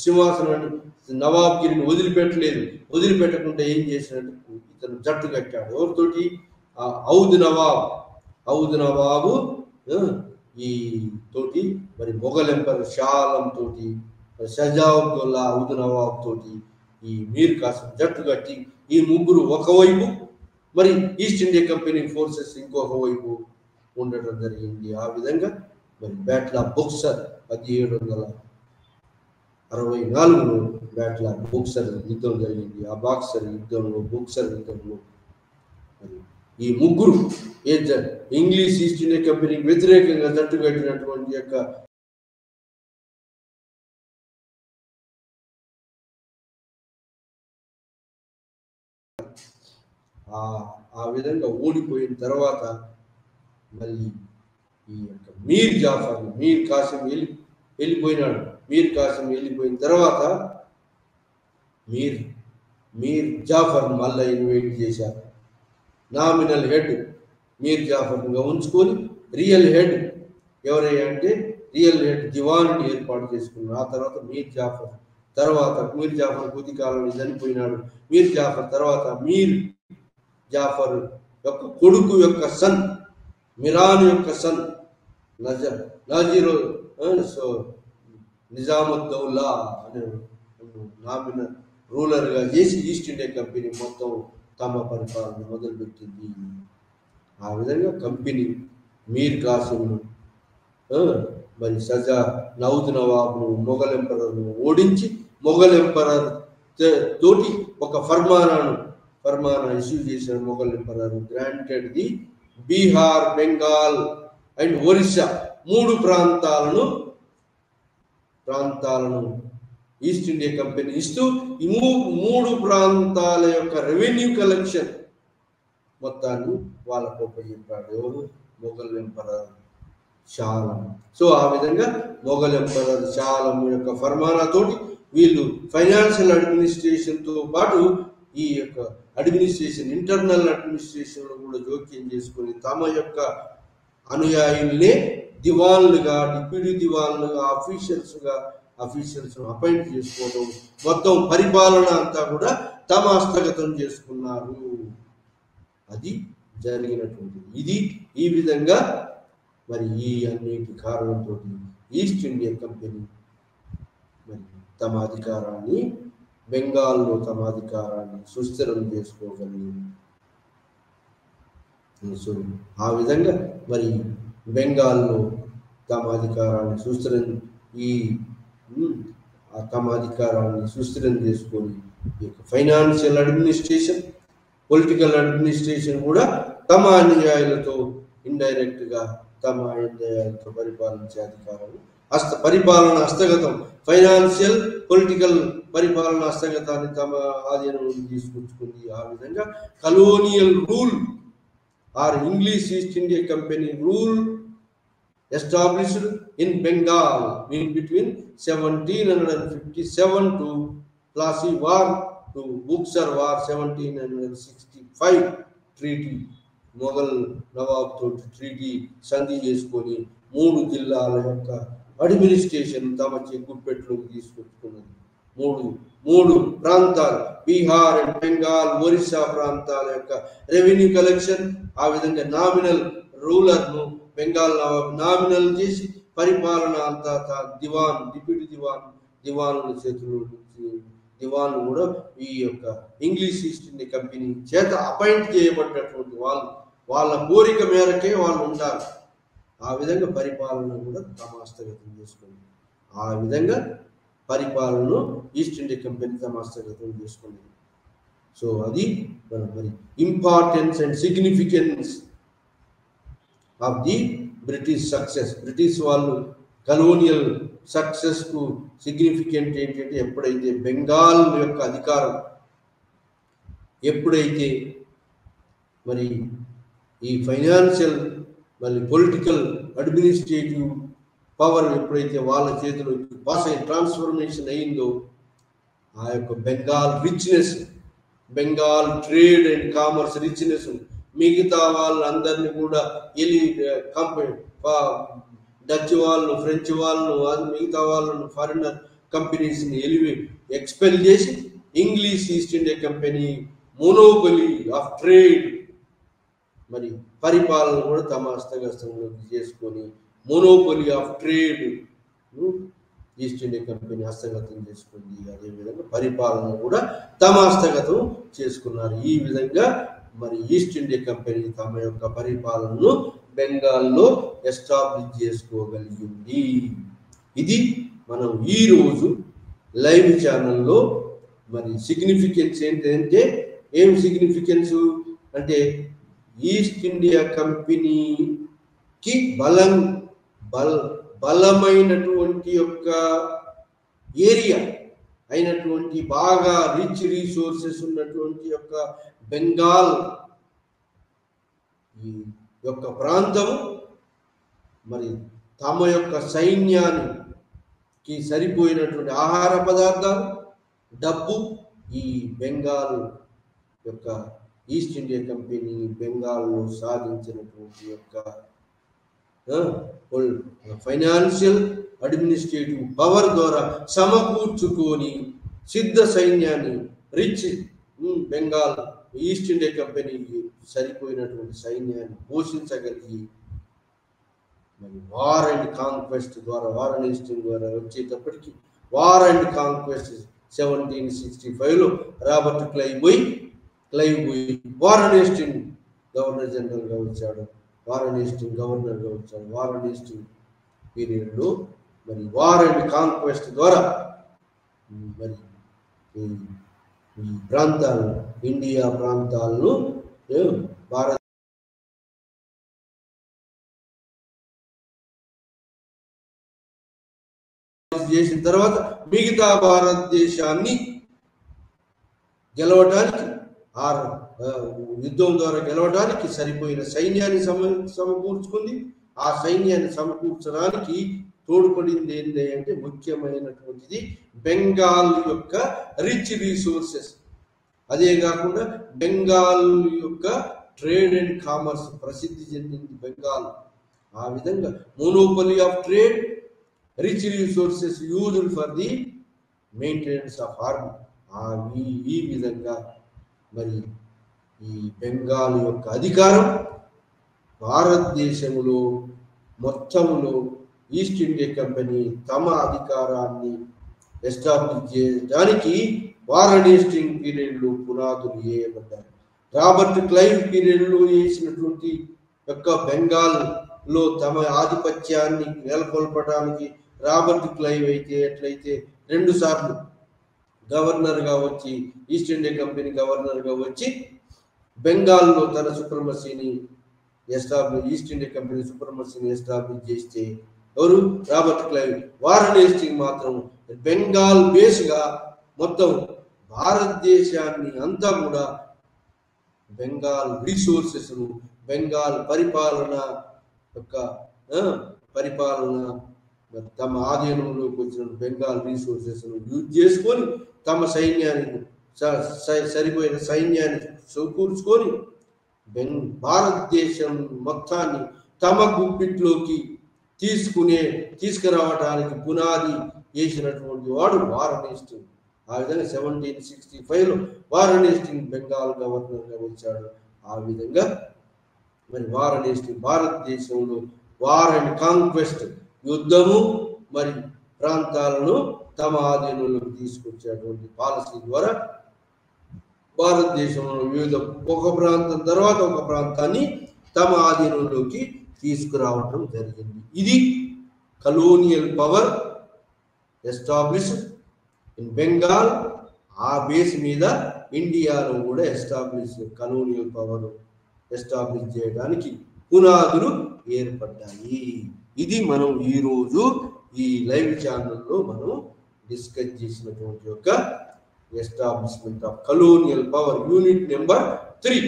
సింహాసనాన్ని నవాబ్గిరిని వదిలిపెట్టకుండా ఏం చేసినట్టు ఇతను జట్టు కట్టాడు. ఎవరితోటి? ఔద్ నవాబు ఈ తోటి, మరి మొఘల్ ఎంపరర్ షా ఆలం తోటి, షజావుద్దౌలా ఔద్ నవాబ్ తోటి ఈ మీర్ కాసిం జట్టు కట్టి ఈ ముగ్గురు ఒకవైపు, మరి ఈస్ట్ ఇండియా కంపెనీ ఫోర్సెస్ ఇంకొక వైపు ఉండటం జరిగింది. ఆ విధంగా మరి బ్యాటిల్ ఆఫ్ బక్సర్ 1764లో బ్యాటిల్ ఆఫ్ బక్సర్ యుద్ధం జరిగింది. ఆ బక్సర్ యుద్ధంలో మరి ఈ ముగ్గురు ఇంగ్లీష్ ఈస్ట్ ఇండియా కంపెనీకి వ్యతిరేకంగా జట్టు కట్టినటువంటి యొక్క ఆ విధంగా ఓడిపోయిన తర్వాత మళ్ళీ ఈ యొక్క మీర్ కాసిం వెళ్ళిపోయినాడు. మీర్ కాసిం వెళ్ళిపోయిన తర్వాత మీర్ జాఫర్ మళ్ళీ ఇన్వైట్ చేశారు. నామినల్ హెడ్ మీర్ జాఫర్గా ఉంచుకొని రియల్ హెడ్ ఎవరయ్యా అంటే రియల్ హెడ్ దివాన్ని ఏర్పాటు చేసుకున్నారు. ఆ తర్వాత మీర్ జాఫర్ కొద్ది కాలంలో చనిపోయినాడు. మీర్ జాఫర్ తర్వాత మీర్ జాఫర్ యొక్క కొడుకు యొక్క సన్, మిరాన్ యొక్క సన్ నజీర్ నిజాముద్దౌలా అనే నామినల్ రూలర్గా చేసి ఈస్ట్ ఇండియా కంపెనీ మొత్తం తమ పరిపాలన మొదలుపెట్టింది. ఆ విధంగా కంపెనీ మీర్ కాసిం మరి ఔద్ నవాబ్ను మొఘల్ ఎంపరర్ను ఓడించి మొఘల్ ఎంపరర్ తోటి ఒక ఫర్మానా ఇష్యూ చేసిన Mughal emperor granted the Bihar, Bengal and Orissa 3 ప్రాంతాలను ఈస్ట్ ఇండియా కంపెనీ ఇస్తూ ఈ 3 ప్రాంతాల యొక్క రెవెన్యూ కలెక్షన్ మొత్తాన్ని వాళ్ళకు చెప్పాడు. ఎవరు? మొఘల్ ఎంపరర్ షా ఆలం. సో ఆ విధంగా మొఘల్ ఎంపరర్ షా ఆలం యొక్క ఫర్మానా తోటి వీళ్ళు ఫైనాన్షియల్ అడ్మినిస్ట్రేషన్తో పాటు ఈ యొక్క ఇంటర్నల్ అడ్మినిస్ట్రేషన్లో కూడా జోక్యం చేసుకొని తమ యొక్క అనుయాయుల్నే దివాన్లుగా, డిప్యూటీ దివాన్లుగా, ఆఫీషియల్స్ అపాయింట్ చేసుకోవడం, మొత్తం పరిపాలన అంతా కూడా తమ హస్తగతం చేసుకున్నారు. అది జరిగినటువంటిది. ఈ విధంగా మరి ఈ అన్నిటి కారణంతో ఈస్ట్ ఇండియా కంపెనీ మరి తమ అధికారాన్ని బెంగాల్లో సుస్థిరం చేసుకోగలిగింది. సో ఆ విధంగా మరి బెంగాల్లో తమ అధికారాన్ని సుస్థిరం చేసుకొని ఫైనాన్షియల్ అడ్మినిస్ట్రేషన్, పొలిటికల్ అడ్మినిస్ట్రేషన్ కూడా తమ అనుయాయులతో ఇండైరెక్ట్గా పరిపాలించే అధికారాలు పరిపాలన హస్తగతం, ఫైనాన్షియల్ పొలిటికల్ పరిపాలన హస్తగతాన్ని తమ ఆధీనంలో తీసుకొచ్చుకుంది. ఆ విధంగా colonial rule or English East India company rule established in Bengal between 1757 to Plassey War to Buxar War 1765 treaty. Mughal Nawab తోటి ట్రీటీ సంధి చేసుకొని 3 జిల్లాల యొక్క అడ్మినిస్ట్రేషన్ తమ గుప్పెట్లోకి తీసుకొచ్చుకున్నది. మూడు ప్రాంతాలు బీహార్ అండ్ బెంగాల్, ఒరిస్సా ప్రాంతాల యొక్క రెవెన్యూ కలెక్షన్, ఆ విధంగా నామినల్ రూలర్ను బెంగాల్ నవాబ్ నామినల్ చేసి పరిపాలన అంతా డిప్యూటీ దివాన్ల చేతుల్లో దివాన్లు కూడా ఈ యొక్క ఇంగ్లీష్ ఈస్ట్ ఇండియా కంపెనీ చేత అపాయింట్ చేయబడ్డటువంటి వాళ్ళ కోరిక మేరకే వాళ్ళు ఉండాలి. ఆ విధంగా పరిపాలన కూడా తమ హస్తగతం చేసుకుంది. ఆ విధంగా పరిపాలనను ఈస్ట్ ఇండియా కంపెనీ తమ హస్తగతం చేసుకున్నది. సో అది మరి importance and significance of the British success. British వాళ్ళు కలోనియల్ సక్సెస్కు సిగ్నిఫికెంట్ ఏంటంటే, ఎప్పుడైతే బెంగాల్ యొక్క అధికారం ఎప్పుడైతే మరి ఈ ఫైనాన్షియల్ మరి పొలిటికల్ అడ్మినిస్ట్రేటివ్ పవర్ ఎప్పుడైతే వాళ్ళ చేతిలో పాస్ అయి ట్రాన్స్ఫర్మేషన్ అయిందో, ఆ యొక్క Bengal richness, Bengal trade and commerce richness మిగతా వాళ్ళందరినీ కూడా డచ్ వాళ్ళు, ఫ్రెంచ్ వాళ్ళు, మిగతా వాళ్ళను ఫారినర్ కంపెనీస్ని ఎక్స్పెల్ చేసి English East India company monopoly of trade మరి పరిపాలన కూడా తమ హస్తగతంలోకి చేసుకొని monopoly of trade east India company హస్తగతం చేసుకుంది. అదేవిధంగా పరిపాలన కూడా తమ హస్తగతం చేసుకున్నారు. ఈ విధంగా మరి ఈస్ట్ ఇండియా కంపెనీ తమ యొక్క పరిపాలనను బెంగాల్లో ఎస్టాబ్లిష్ చేసుకోగలిగింది. ఇది మనం ఈరోజు లైవ్ ఛానల్లో మరి సిగ్నిఫికెన్స్ ఏంటంటే, ఏం సిగ్నిఫికెన్స్ అంటే ఈస్ట్ ఇండియా కంపెనీకి బలమైనటువంటి యొక్క ఏరియా అయినటువంటి బాగా రిచ్ రీసోర్సెస్ ఉన్నటువంటి యొక్క బెంగాల్ ఈ యొక్క ప్రాంతం మరి తమ యొక్క సైన్యానికి సరిపోయినటువంటి ఆహార పదార్థాలు, డబ్బు ఈ బెంగాల్ యొక్క ఈస్ట్ ఇండియా కంపెనీ బెంగాల్లో సాధించినటువంటి యొక్క ఫైనాన్షియల్ అడ్మినిస్ట్రేటివ్ పవర్ ద్వారా సమకూర్చుకొని సిద్ధ సైన్యాన్ని రిచ్ బెంగాల్ ఈస్ట్ ఇండియా కంపెనీకి సరిపోయినటువంటి సైన్యాన్ని పోషించగలిగి మరి వార్ అండ్ కాంక్వెస్ట్ ద్వారా, వార్ అండ్ ఈస్టింగ్ ద్వారా వచ్చేటప్పటికి వార్ అండ్ కాంక్వెస్ట్ 1765లో రాబర్ట్ క్లైవ్ పోయి వార్ అండ్ ఈస్టింగ్ గవర్నర్ జనరల్గా వచ్చాడు. వార్ అండ్ ఈస్టింగ్ గవర్నర్గా వచ్చాడు. వార్ అండ్ ఈస్టింగ్ పీరియడ్లో మరి వార్ అండ్ కాంక్వెస్ట్ ద్వారా మరి ఈ ప్రాంతాలను, ఇండియా ప్రాంతాలను భారత చేసిన తర్వాత మిగతా భారతదేశాన్ని గెలవడానికి, యుద్ధం ద్వారా గెలవడానికి సరిపోయిన సైన్యాన్ని సమకూర్చుకుంది. ఆ సైన్యాన్ని సమకూర్చడానికి తోడ్పడింది ఏంటి అంటే ముఖ్యమైనటువంటిది బెంగాల్ యొక్క రిచ్ రీసోర్సెస్. అదే కాకుండా బెంగాల్ యొక్క ట్రేడ్ అండ్ కామర్స్ ప్రసిద్ధి చెందింది బెంగాల్. ఆ విధంగా monopoly of trade, rich resources used for the maintenance of army. ఈ విధంగా మరి ఈ బెంగాల్ యొక్క అధికారం భారతదేశంలో మొత్తంలో ఈస్ట్ ఇండియా కంపెనీ తమ అధికారాన్ని ఎస్టాబ్లిష్ చేయడానికి వార్ అండ్ ఈస్టింగ్ పీరియడ్లో పునాదులు వేయబడ్డాయి. రాబర్ట్ క్లైవ్ పీరియడ్లో వేసినటువంటి యొక్క బెంగాల్లో తమ ఆధిపత్యాన్ని నెలకొల్పడానికి రాబర్ట్ క్లైవ్ ఎట్లయితే 2 సార్లు గవర్నర్గా వచ్చి, ఈస్ట్ ఇండియా కంపెనీ గవర్నర్గా వచ్చి బెంగాల్లో తన సుప్రమసీని ఈస్ట్ ఇండియా కంపెనీ సుప్రమసీని ఎస్టాబ్లిష్ చేస్తే ఎవరు? Robert Clive. War and easting మాత్రం బెంగాల్ బేస్గా మొత్తం భారతదేశాన్ని అంతా కూడా బెంగాల్ రిసోర్సెస్ను, బెంగాల్ పరిపాలన తమ ఆధీనంలోకి వచ్చిన బెంగాల్ రిసోర్సెస్ను యూజ్ చేసుకొని తమ సైన్యానికి సరిపోయిన సైన్యాన్ని సమకూర్చుకొని భారతదేశం మొత్తాన్ని తమ గుప్పిట్లోకి తీసుకురావడానికి పునాది వేసినటువంటి వాడు వార్ అండ్ ఈస్టింగ్. ఆ విధంగా 1765లో వార్ అండ్ ఈస్టింగ్ బెంగాల్ గవర్నర్గా వచ్చాడు. ఆ విధంగా మరి వార్ అండ్ ఈస్టింగ్ భారతదేశంలో వార్ అండ్ కాంక్వెస్ట్, యుద్ధము మరి ప్రాంతాలను తమ ఆధీనంలోకి తీసుకొచ్చేటువంటి పాలసీ ద్వారా భారతదేశంలో వివిధ ఒక ప్రాంతం తర్వాత ఒక ప్రాంతాన్ని తమ ఆధీనంలోకి తీసుకురావటం జరిగింది. ఇది colonial power established in Bengal. ఆ బేస్ మీద ఇండియాలో కూడా కలోనియల్ పవర్ ఎస్టాబ్లిష్ చేయడానికి పునాదులు ఏర్పడ్డాయి. ఇది మనం ఈరోజు ఈ లైవ్ ఛానల్లో మనం డిస్కస్ చేసినటువంటి యొక్క establishment of colonial power unit number 3.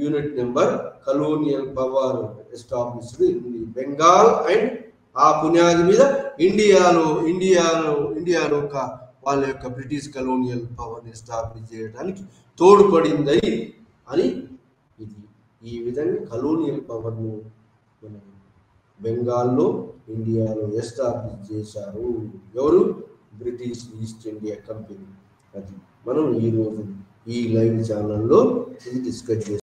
Unit number colonial power established in Bengal and ఆ పునాది మీద ఇండియాలో వాళ్ళ యొక్క బ్రిటిష్ కలోనియల్ పవర్ ఎస్టాబ్లిష్ చేయడానికి తోడ్పడిందని అని ఇది ఈ విధంగా కలోనియల్ పవర్ను మన బెంగాల్లో ఇండియాలో ఎస్టాబ్లిష్ చేశారు. ఎవరు? British east India company. అది మనం ఈరోజు ఈ లైవ్ ఛానల్లో ఇది డిస్కస్ చేస్తాం.